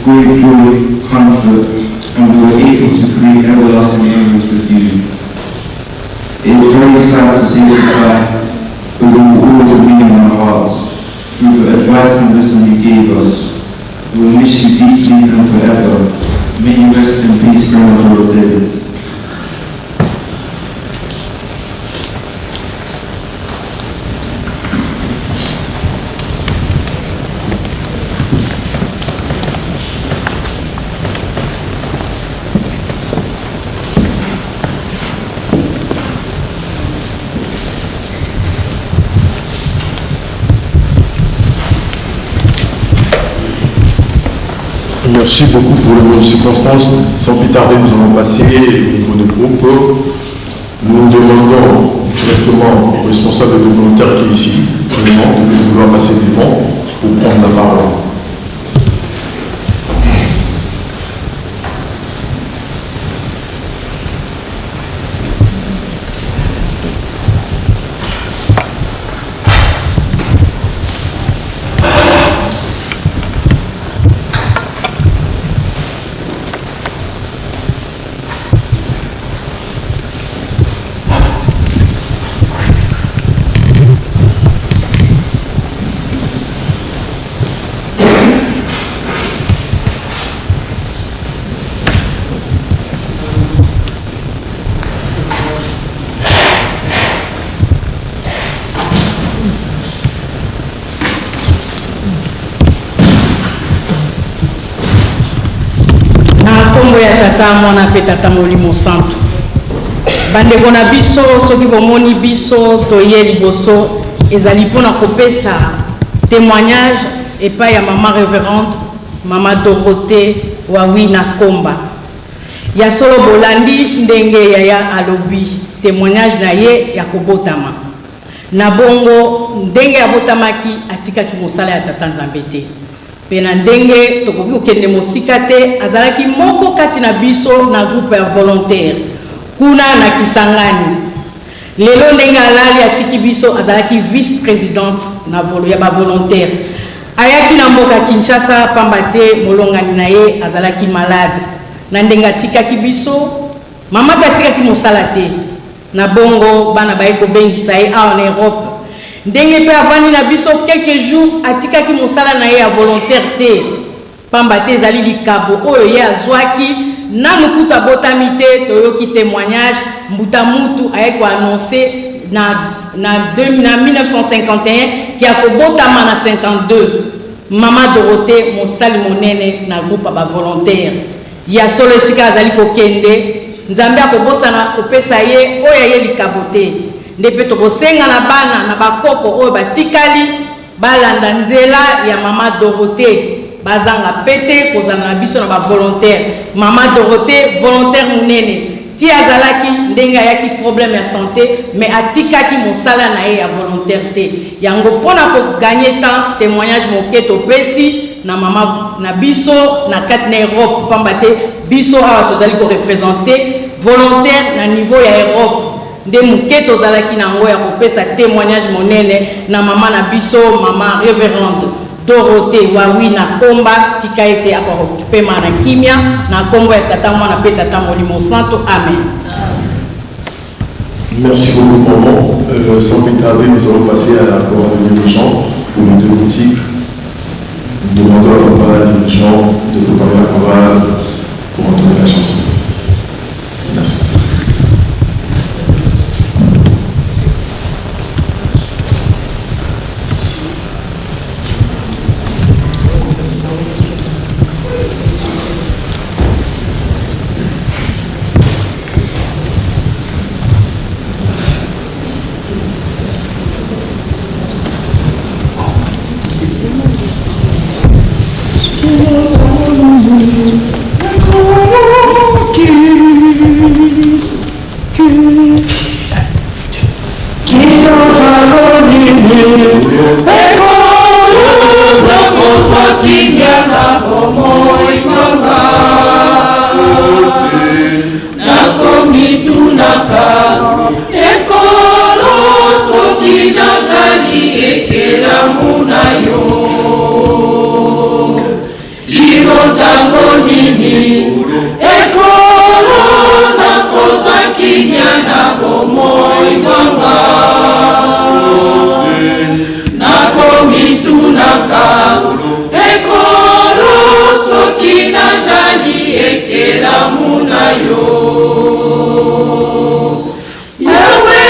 great joy, comfort, and we were able to create everlasting memories with you. It is very sad to say goodbye, Merci beaucoup pour les bonnes circonstances. Sans plus tarder, nous allons passer au niveau du groupe. Nous demandons directement au responsable de volontaire qui est ici, présent, de vouloir passer devant pour prendre la parole. Tata mwana pe tata molimo santo bandeko na biso soki bomoni biso toye liboso ezali mpona kopesa témoignage epai ya mama révérende mama Dorothée Wawina Komba ya solo bolandi ndenge yaya alobi témoignage na ye ya kobotama na bongo ndenge ya botamaki atikaki mosala ya tata Nzambe te pena ndenge tokoki kokende mosika te azalaki moko kati na biso na groupe ya volontaire kuna na Kisangani lelo ndenge alali atiki biso azalaki vice-présidente na ya ba volontaire ayaki na mboka Kinshasa pamba te molongani na ye azalaki malade na ndenge atikaki biso mama pe atikaki mosala te na bongo bana baye kobengisa ye awa na Europe ndenge pe avani na biso quelques jours atikaki mosala na ye ya volontaire te pamba te ezali likabo oyo ye azwaki nanu kuta botami te toyoki témoignage mbuta mutu aye koannonce na 1951 ki akobotama na 52 mama Dorothée mosali monene na groupe ba volontaire ya solo esika azali kokende Nzambe akobosana kopesa ye oyo ye likabo te ndepe tokosenga na bana na bakoko oyo batikali balanda nzela ya mama Dorothée bazanga pete kozanga na biso na ba volontaire mama Dorothée volontaire munene ti azalaki ndenge ayaki problème ya santé mais atikaki mosala na ye ya volontaire te yango pona ko gagner temps témoignage moke topesi na mama na biso na kati na Europe pamba te biso awa tozali ko représenter volontaire na niveau ya Europe nde muke tozalaki nango ya kopesa témoignage monene na mama na biso mama révérende Dorothée Wawina Komba tika ete akopema na kimia na kombo ya tata mwana pe tata molimo santo amen. Merci beaucoup maman. Sans plus tarder, nous allons passer à la parole des dirigeants pour les deux boutiques. Nous demandons à la dirigeant de préparer la parole pour entendre la chanson. Merci. Yahweh,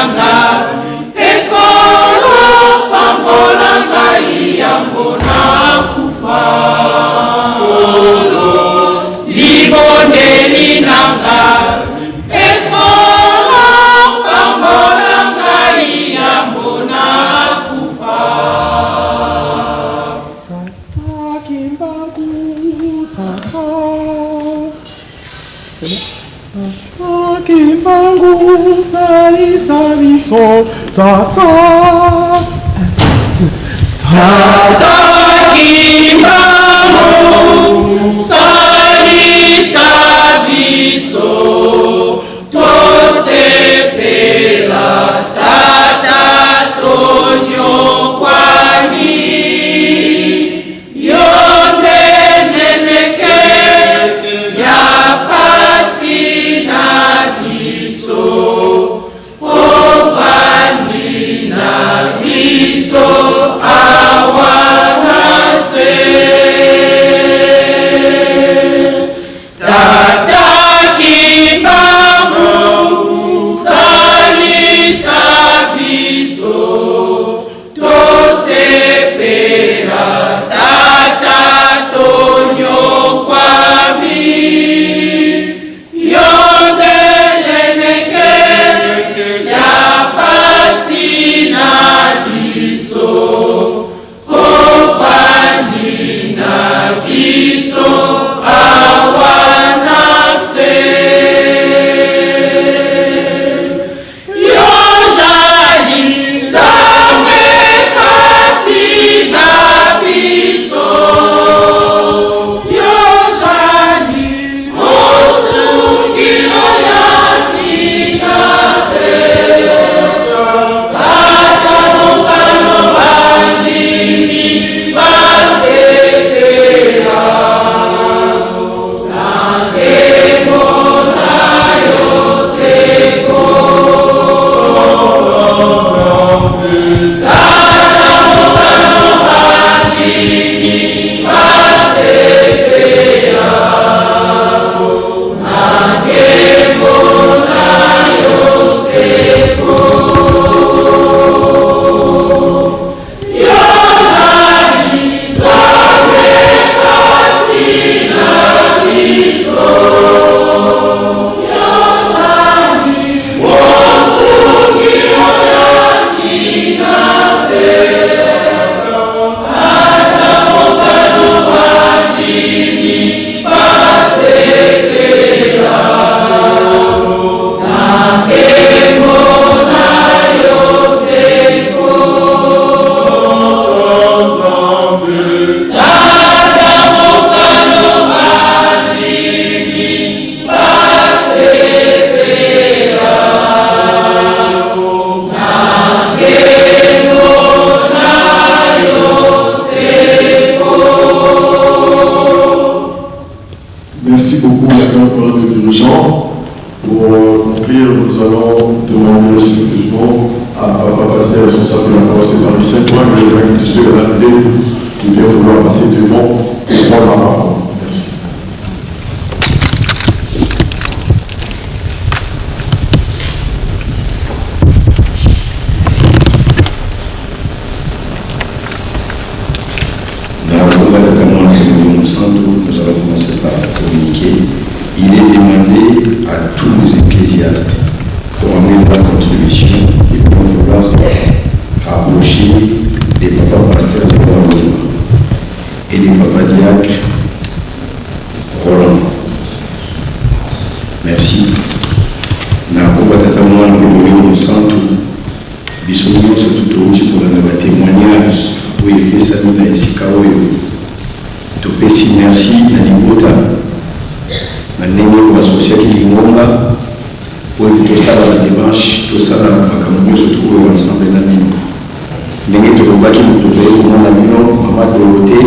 nanga ekolo pambola ngai yango na kufa libondeli nanga ekolo pambola ngai yango na kufa Kimbangu salisa biso tata Tata Kimbangu salisa biso tosepela tata tonyokwani yondeneneke ya pasi na biso ovandi na biso awana se tata Kimbangu salisa biso tosepela tata tonyokwami yondeneneke ya pasi na biso ovandi na biso awana se yozali nzambe kati na biso yozali mosungilo ya tina se kata mokano bandimi basepela na nkembo na yo seko kata mokano bandimi basepela na nkembo na yo seko yozali nzambe kati na biso yozali mosungilo ya tina se ata mokano bandimi basepela na nkembo na yo seko tata mokano bandimi basepela na nkembo na yo seko. Merci beaucoup à l'École de dirigeants. Pour conclure, nous allons demander exclusivement à Papa Passé, responsable de la Corse et parmi 5 points, que les gens qui te suivent la validé de bien vouloir passer devant pour prendre la parole. Merci. Nous allons commencer par communiquer. Il est demandé à tous les ecclésiastes pour amener leur contribution et pour vouloir se rapprocher des papas pasteurs de Roland et des papas diacres Roland. Merci. Nakoba tata mwana Molimo Santo biso nyonso tutouti kolanda batémoignage oyo epesami na esika oyo topesi merci na libota na ndenge basosiaki lingomba oyo tosala na démarche tosala makambo nyonso tokoyo ensemble na bino ndenge tolobaki moto toye komona bino mama Dorote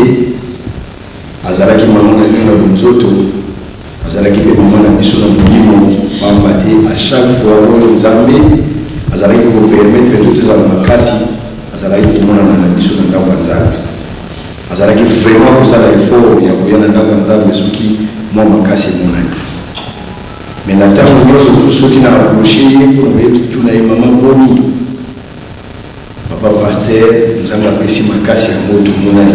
azalaki mama na bino na bonzoto azalaki mpe mama na biso na molimo pamba te à chaque fois oyo nzambe azalaki kopermettre nzoto ezala makasi azalaki komonana na biso na ndako ya nzambe azalaki vraiment kosala effort ya koya na ndako ya nzambe soki mwa makasi emonani Mais ntango nyonso tu soki na approché pour tuna ye mama boni papa pasteur nzambe apesi makasi yango tomonani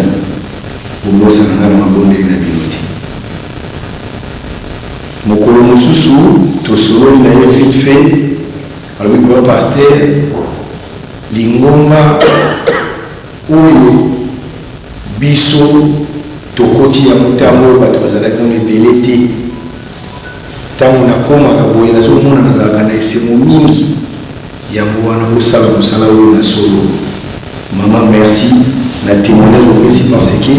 kobosana nga na mabondeli na bino te. Mokolo mosusu tosololi na ye vite fait alobi papa pasteur lingomba oyo biso tokoti yango ntango oyo bato bazalaki nano ebele te. Ntango nakomaka boye nazomona nazalaka na esengo mingi yango wana kosala mosala oyo na solo. Mama merci na témoignage opesi parce que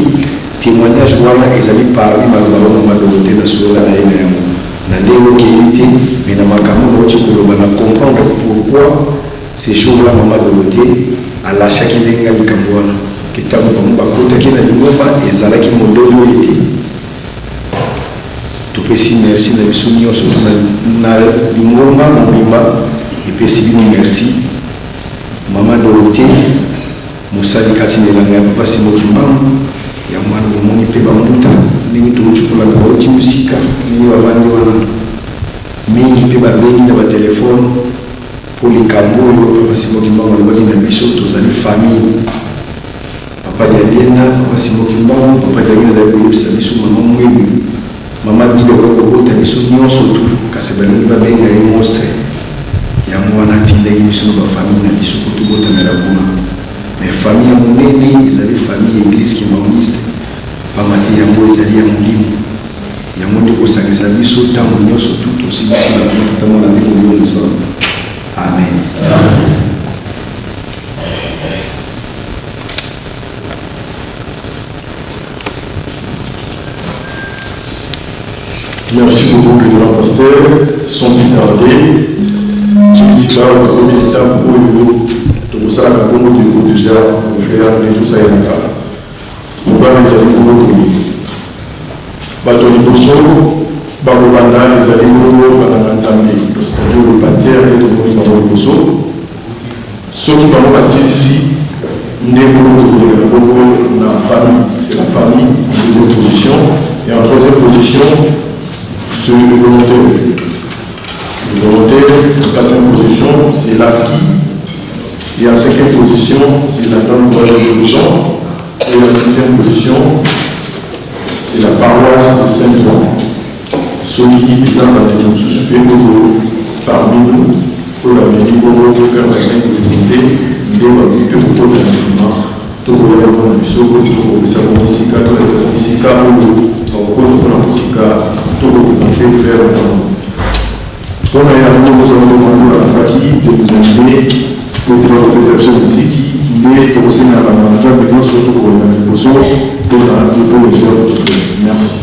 témoignage wana ezali parmi maloba oyo mama Dorothée na solola na ye na yango na ndenge okeyeli te mais na makambo nauti koloba na comprendre pourquoi ces jours-là mama Dorothée alashaki ndenge likambo wana ke ntango bango bakotaki na lingomba ezalaki modoli oyo ete topesi merci na biso nyonso na lingomba mobimba epesi bino merci mama Dorothée mosali kati na elanga ya papa Simoki Mbangu ya mwana bomoni mpe bamuta ndenge tokocukolaka bauti musika ndenge bavandi wana mingi mpe babengi na batelefone mpo likambo oyo papa Simoki Mbangu alobaki na biso tozali famille. Papa Diabena, papa Simoki Mbangu, papa Diabena azali koyebisa biso mama mwebu mama bido bakobota biso nyonso tu kasi balingi babenga ye monstre yango wana atindaki biso na bafamille na biso po tobotamela kuna. Mais famille ya monene ezali famille église kimbanguiste pamba te yango ezali ya molimo yango nde kosangisa biso ntango nyonso tu tosilisi na kotatamona ndenge molimo ensemble. Amen. Merci beaucoup, le grand pasteur. Sans plus tarder, je suis là au premier étape pour tout ça, la combo de vous déjà, pour faire tout ça et la carte. Vous parlez des amis pour vous. Batoni Bosso, Babobanda, les amis pour vous, Madame Nzambi, c'est-à-dire le pasteur et tout le monde Bosso. Ceux qui vont passer ici, la famille, c'est la famille, en deuxième position. Et en troisième position, celui de volontaire. Le volontaire, en quatrième position, c'est l'AFKI. Et en cinquième position, c'est la grande de Jean. Et en sixième position, c'est la paroisse de Saint-Ouen. Ceux qui disent que nous super parmi nous, pour la venir pour faire la main de l'utiliser, il est occuper beaucoup de l'enseignement. Tout le monde est sur le coup, mais ça va aussi quand on est ici, quand on tout représenter, faire on a également nous avons demandé à la FAKI de nous inviter pour une personne ici qui est aussi dans la manager, mais nous surtout pour les gens. Merci.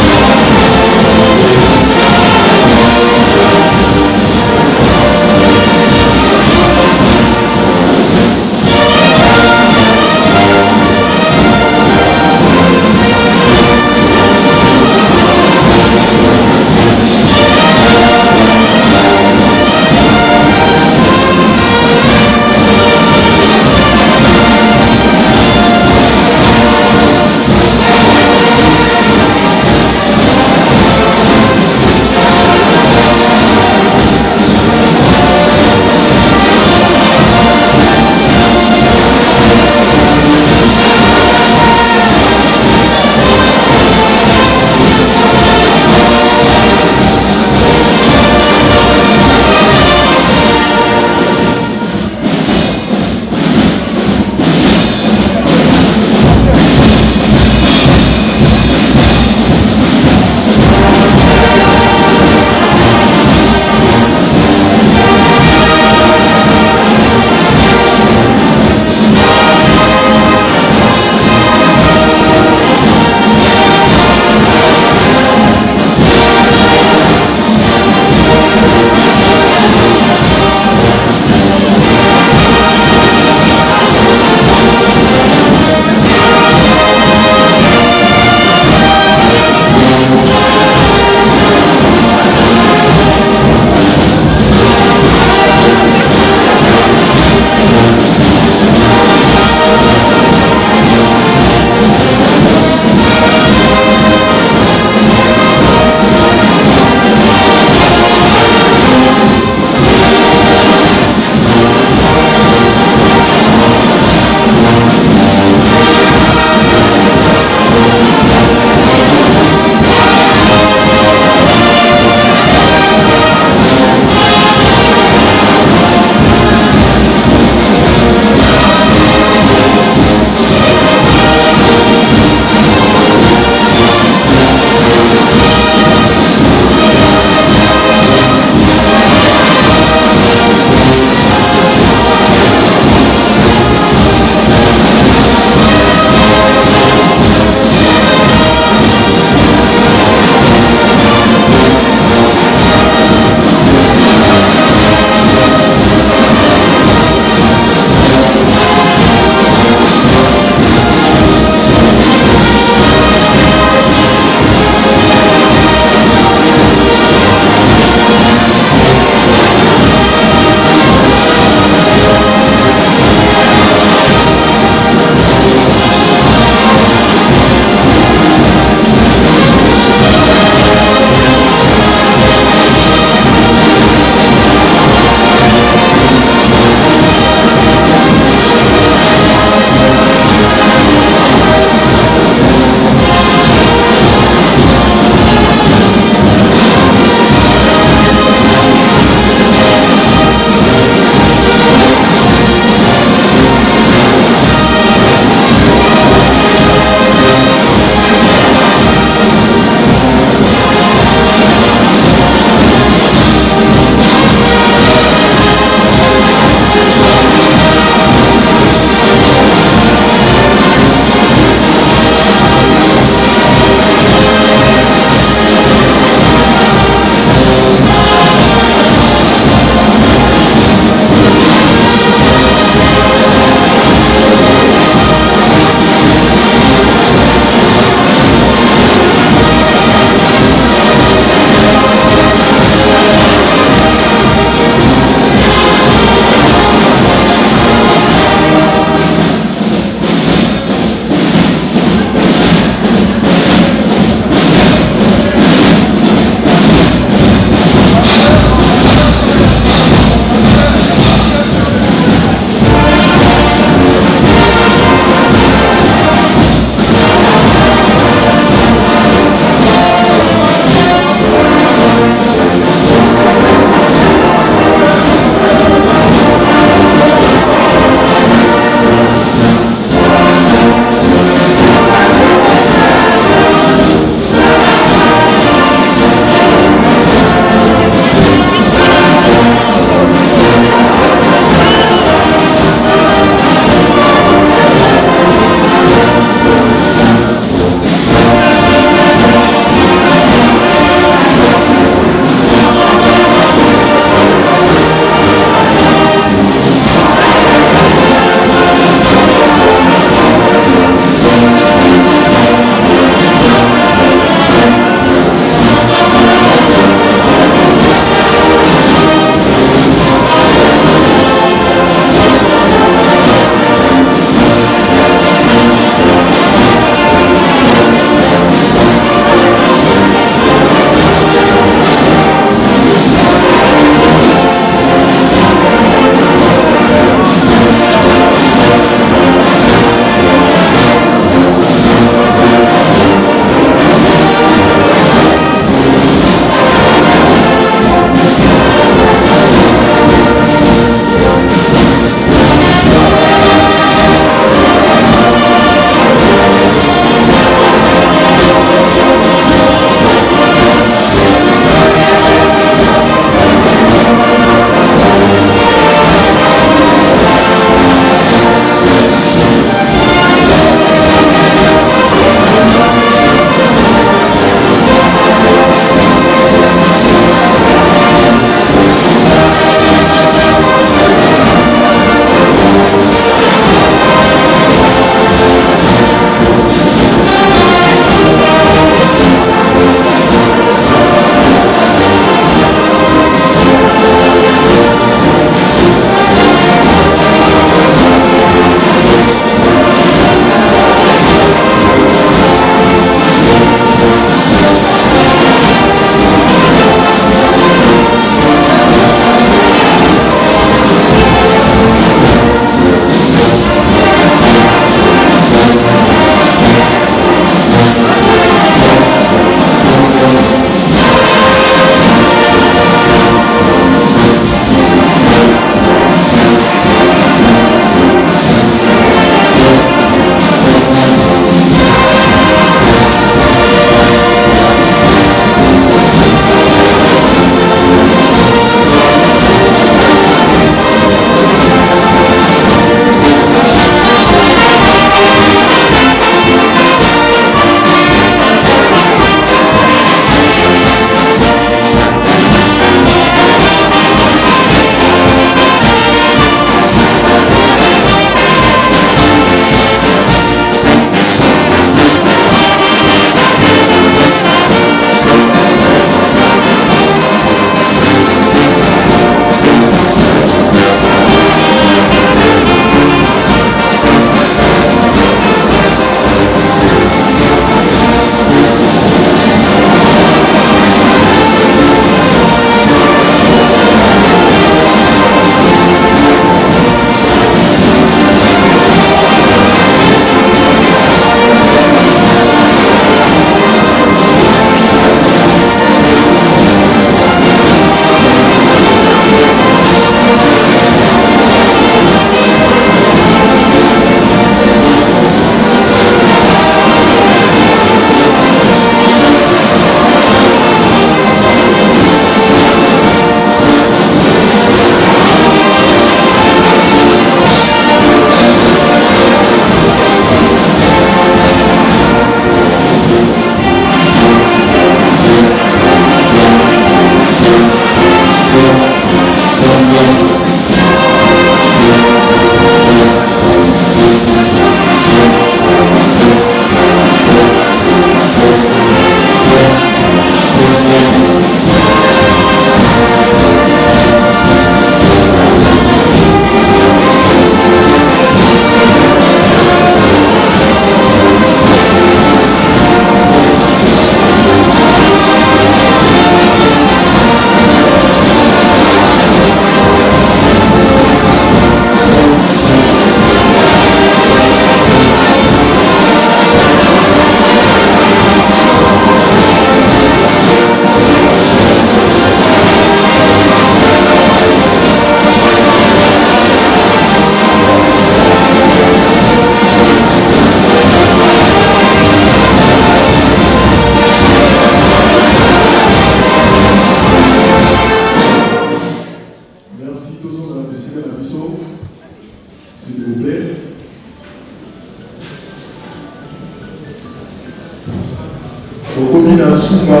okomi na sunga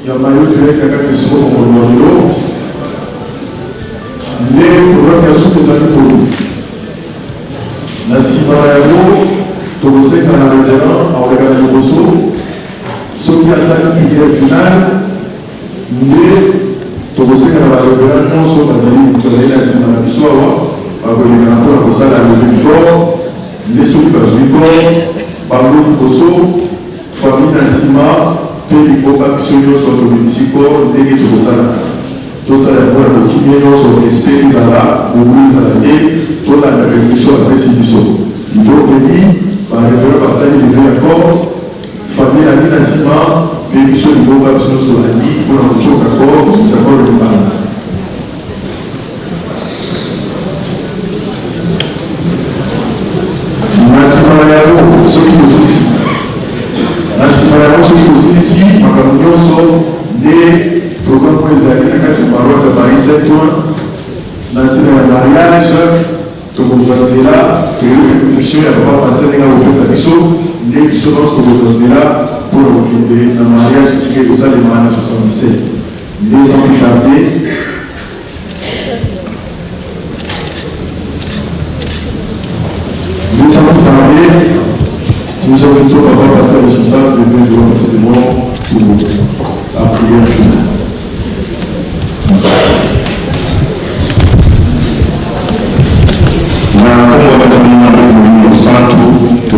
ya mayo toyekaka biso mongololo nde programme ya suka ezali polo na nsima na yango tokosenga na veteran aoleka na liboso soki asali idée finale nde tokosenga na bareveran nyonso bazali na nsima na biso awa bakolekana mpona kosala levi corps nde soki bazwi corps bango liboso famille na nsima mpe liboka biso nyonso tobimisi corps ndenge tokosalaka tosala yango na kokimie nyonso respect ezala bobu ezala te tolanda restriction apesi biso lidopeli bareveran basali levi ya corps famille na nini na nsima mpe biso liboka biso nyonso tolandi mpona kotoka corps kosakolo libala na nsima na yango soki kosilisi na nsima na yango soki kosilisi makambo nyonso nde programme oyo ezali na kati ya paroisse ya Marie Saint-Ouen na ntina ya mariage tokozwa nzela toyebi restriction ya papa pase ndenge akopesa biso nde biso nyonso tokozwa nzela mpona kokende na mariage esika ekosalema na 67 nde sans plus tarder nous avons tout à passer responsable de bien jouer passer des moments pour la prière finale.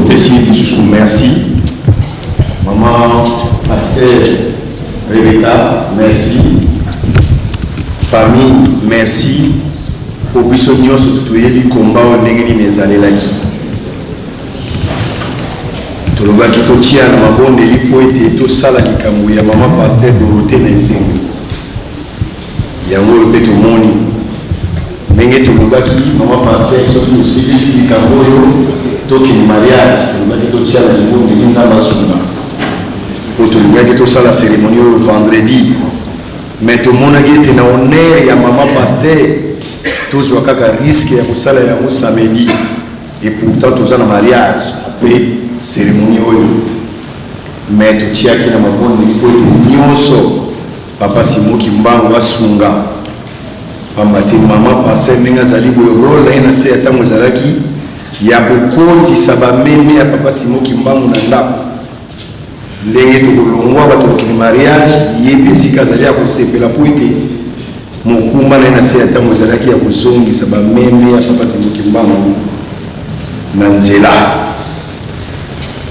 Merci. Merci. Maman Pasteur Rebecca, merci. Famille, merci. Au bisogno surtout yebi combat au nengeni nezalelaki. Tolobaki totia na mabonde lipo ete to sala likambo ya maman Pasteur Dorothée Nensengo. Yango peto moni. Nenge tolobaki maman Pasteur surtout silisi likambo yo toki mariage, tolobaki totia na lipo ngenza masuma. Tolobaki to sala cérémonie au vendredi. Mais tout le monde a été na honneur ya maman Pasteur. Tous les cas risque ya kusala ya samedi et pourtant tous en mariage après cérémonie oyo mais to tiaki na mabonde ko nyonso papa Simoki Mbango asunga pambati maman Pasteur ninga zali boyo role na se atango zalaki ya kokoti saba meme ya papa Simoki Mbango na ndako ndenge to kolongwa bato ki mariage yebesika zali ya kosepela poite mukumba na se atango zalaki ya kuzongisa ba meme ya papa Simoki Mbango na nzela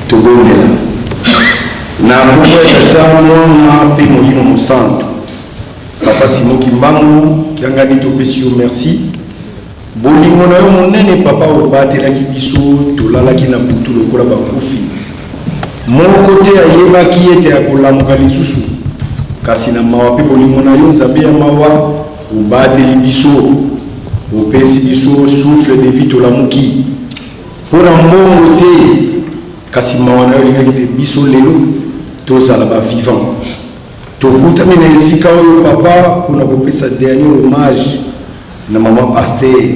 tobonela na kuba tatamwa na pe molimo musanto papa Simoki Mbango kiangani to pesio merci bolingo na yo monene papa obatelaki biso tolalaki na butu lokola bakufi moko te ayebaki ete akolamuka lisusu kasi na mawa pe bolingo na yo nzambe ya mawa obateli biso opesi biso souffle de vie tolamuki pona mbongo te kasi mawa na yo lingaki te biso lelo tozala ba vivant tokutami na esika oyo papa pona kopesa dernier hommage na maman Pasteur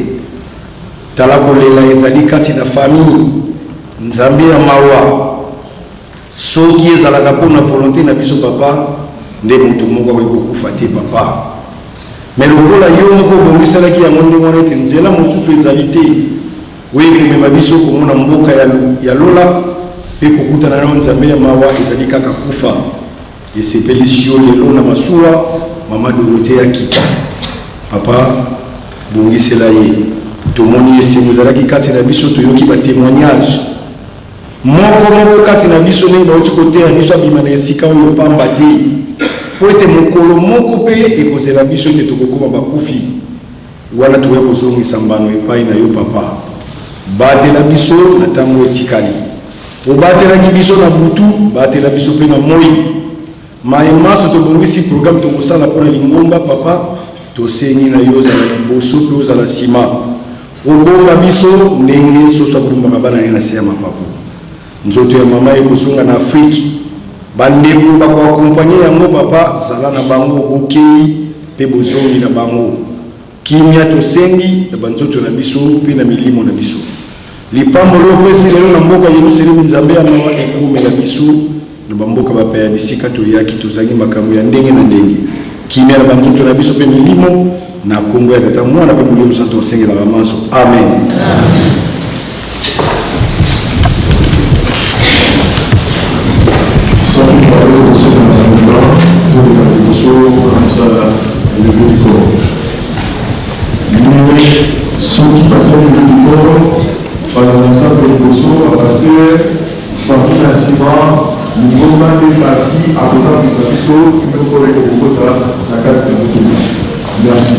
tala kolela ezali kati na famille nzambe ya mawa soki ezalaka mpona volonté na biso papa nde moto moko akokufa te papa mais lokola yo moko obongiselaki yango ndenge wana ete nzela mosusu ezali te oyo komema biso komona mboka ya lola mpe kokutana na nzambe ya mawa ezali kaka kufa esepelisi yo lelo na masuwa mama Dorothée akita papa bongisela ye tomoni esengo ezalaki kati na biso toyoki batémoignage moko kati na biso ndenge bauti koteya biso abima na esika oyo pamba te po ete mokolo moko mpe ekozela biso ete tokokoma bakufi wana tokoya kozongisa mbano epai na yo papa batela biso na ntango etikali obatelaki biso na butu batela biso mpe na moi mayemaso tobongisi programme tokosala mpona lingomba papa tosengi na yo ozala liboso mpe ozala nsima obomba biso ndenge soso abombaka bana ne na se ya mapapu nzoto ya mama ekosonga na Afrique bandeko bakoakompanye yango papa zala na bango bokei mpe bozongi na bango kimia tosengi na banzoto na biso mpe na milimo na biso lipambo leo pesi lelo na mboka Yerusalemu nzambe ya mawa ekomela biso na bamboka bapaya bisika toyaki tozangi makambo ya ndenge na ndenge kimia na banzoto na biso pe milimo na kombo ya tata mwana pe Molimo Santu osengela bamanso amen. Sans plus parler de cette année-là, tous les candidatures comme ça, le niveau du corps. Mais ceux qui passaient au niveau du corps, pendant l'ensemble de Bosso, à Pasteur, famille à Sima, nous demandons des familles à Bota Bissabiso, qui me correct au Bota, la carte de Boutou. Merci.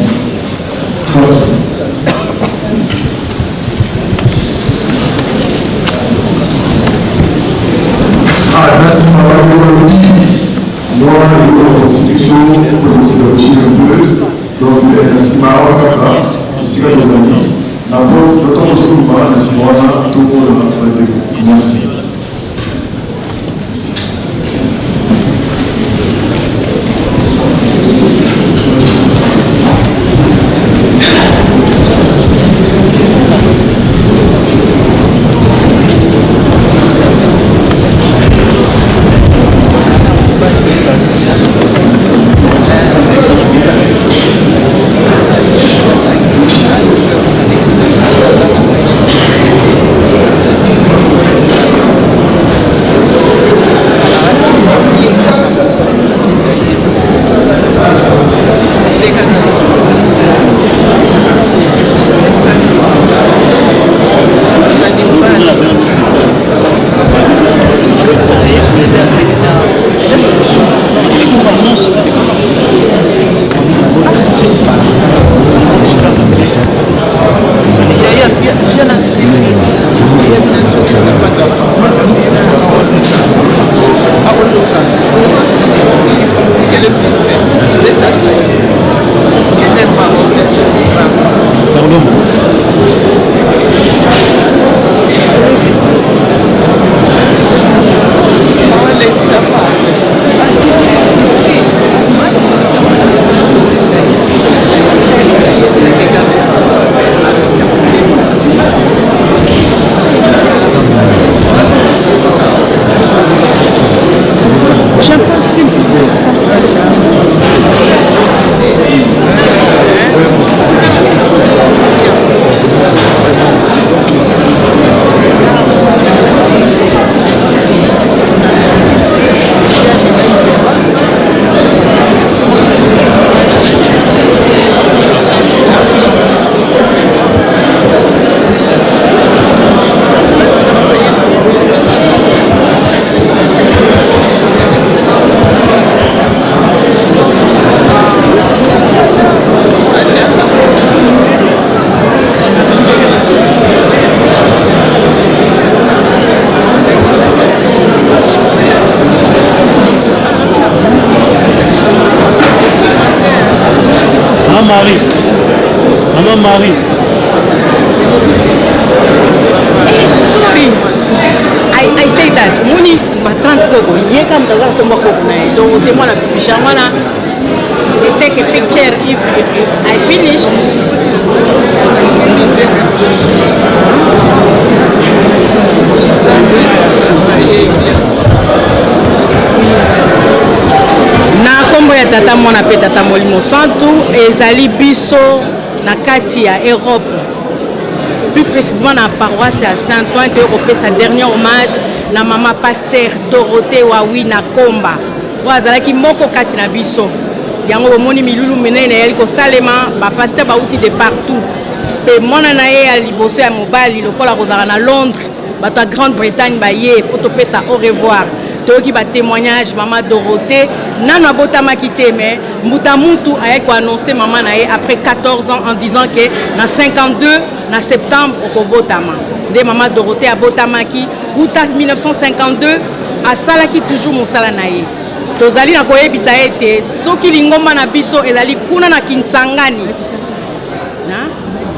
Merci pour la moi, la constitution, pour réfléchir un peu. Donc, merci Maroc, ici, les amis. D'abord, notre constitution, merci pour tout le monde. Merci. Marie. Maman Marie. Sorry. I say that. Moni batante koko. Yeka mtaza tomba koko na. Donc te mwana pishamana. They take a picture if I finish. Na kombo ya tata mwana pe tata Molimo Santu ezali biso na kati ya Europe, plus précisément na paroisse ya Saint-Antoine de Europe. Sa dernier hommage na mama Pasteur Dorothée Wawina Komba oyo azalaki moko kati na biso. Yango bomoni milulu minene yali kosalema bapasteur bauti de partout pe mwana na ye ya liboso ya mobali lokola kozala na Londres bato ya Grande-Bretagne baye po topesa au revoir. Toyoki ba témoignage mama Dorothée nano abotamaki te mais mbuta mutu ayaki koannoncer mama na ye après 14 ans en disant que na 52 na septembre okobotama. Nde mama Dorothée abotamaki uta 1952 asalaki toujours mosala na ye. Tozali na koyebisa ete soki lingomba na biso ezali kuna na Kinsangani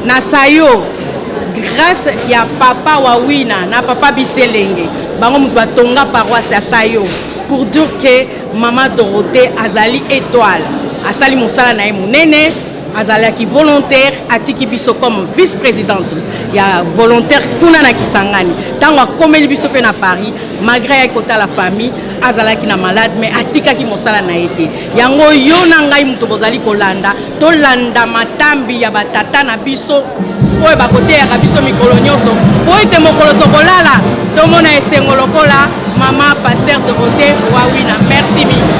na Sayo grâce ya papa Wawina na papa Biselenge bango mutu batonga paroisse ya Sayo pour dire que mama Dorothée azali étoile asali mosala na ye munene azalaki volontaire atiki biso comme vice-présidente ya volontaire kuna na Kisangani tango akomeli biso pe na Paris malgré ya kota la famille azalaki na malade mais atikaki mosala na ete yango yo na ngai muto bozali kolanda to landa matambi ya batata na biso oyo bakote ya biso mikolo nyonso po ete mokolo tokolala tomona esengo lokola mama pasteur Dorothée Wawina. Merci mille.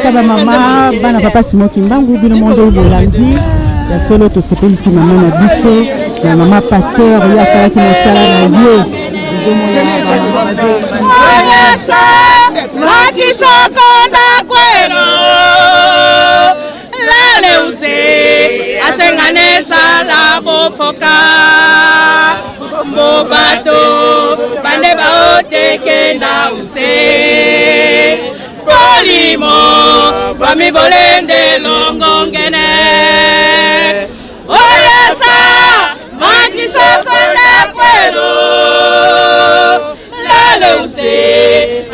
kaka bamama bana papa Simon Kimbangu bino mondo bolandi ya solo tosepelisi mama na biso na mama pasteur ya salaki mosala na ye Makisokonda kwelo lale use asenganesa la bofoka mbobato bande baoteke na use polimo bamibolende longongene oyesa makisokonda kwelo lale use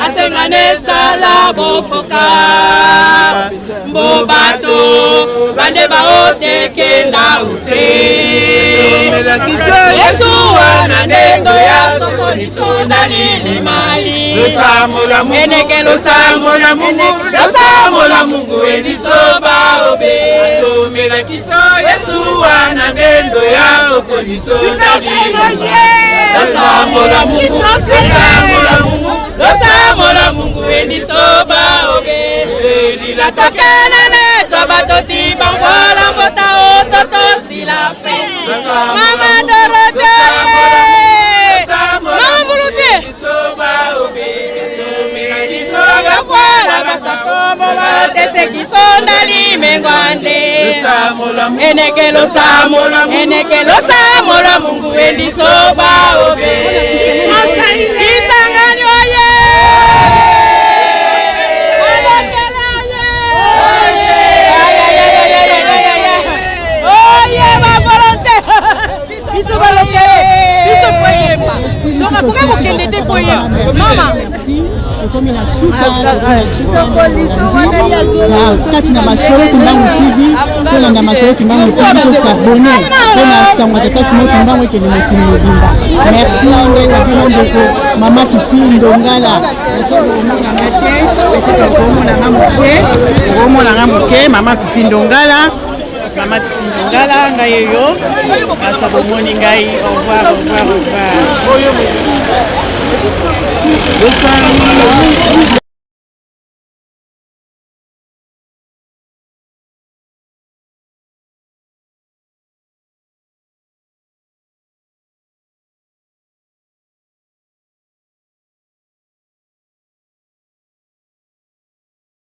asenganesa la bofoka mbobato bande baoteke na use Yesu wana nendo ya soko nisunda nini mali eneke losamo la mungu enisoba obe atomela kiso Yesu wana nendo ya soko nisunda nini mali losamo la mungu enisoba obe lilatokene tobatoti bangola mbota ototo sila fe Mama Dorothée Mama Volonté Tese kisonda limengwande eneke lo samo la mungu endisoba obe isangani oye biso baloke biso foyemba donc akoma mokende te foyemba mama okomi na suka kati na masolo Kimbangu TV tolanda masolo Kimbangu TV tosabone mpona sango tata Simon Kimbangu ekende mokili mobimba merci ngai na bino ndeko mama Fifi Ndongala okomonanga moke mama Fifi Ndongala ngai eyo asa bomoni ngai au revoir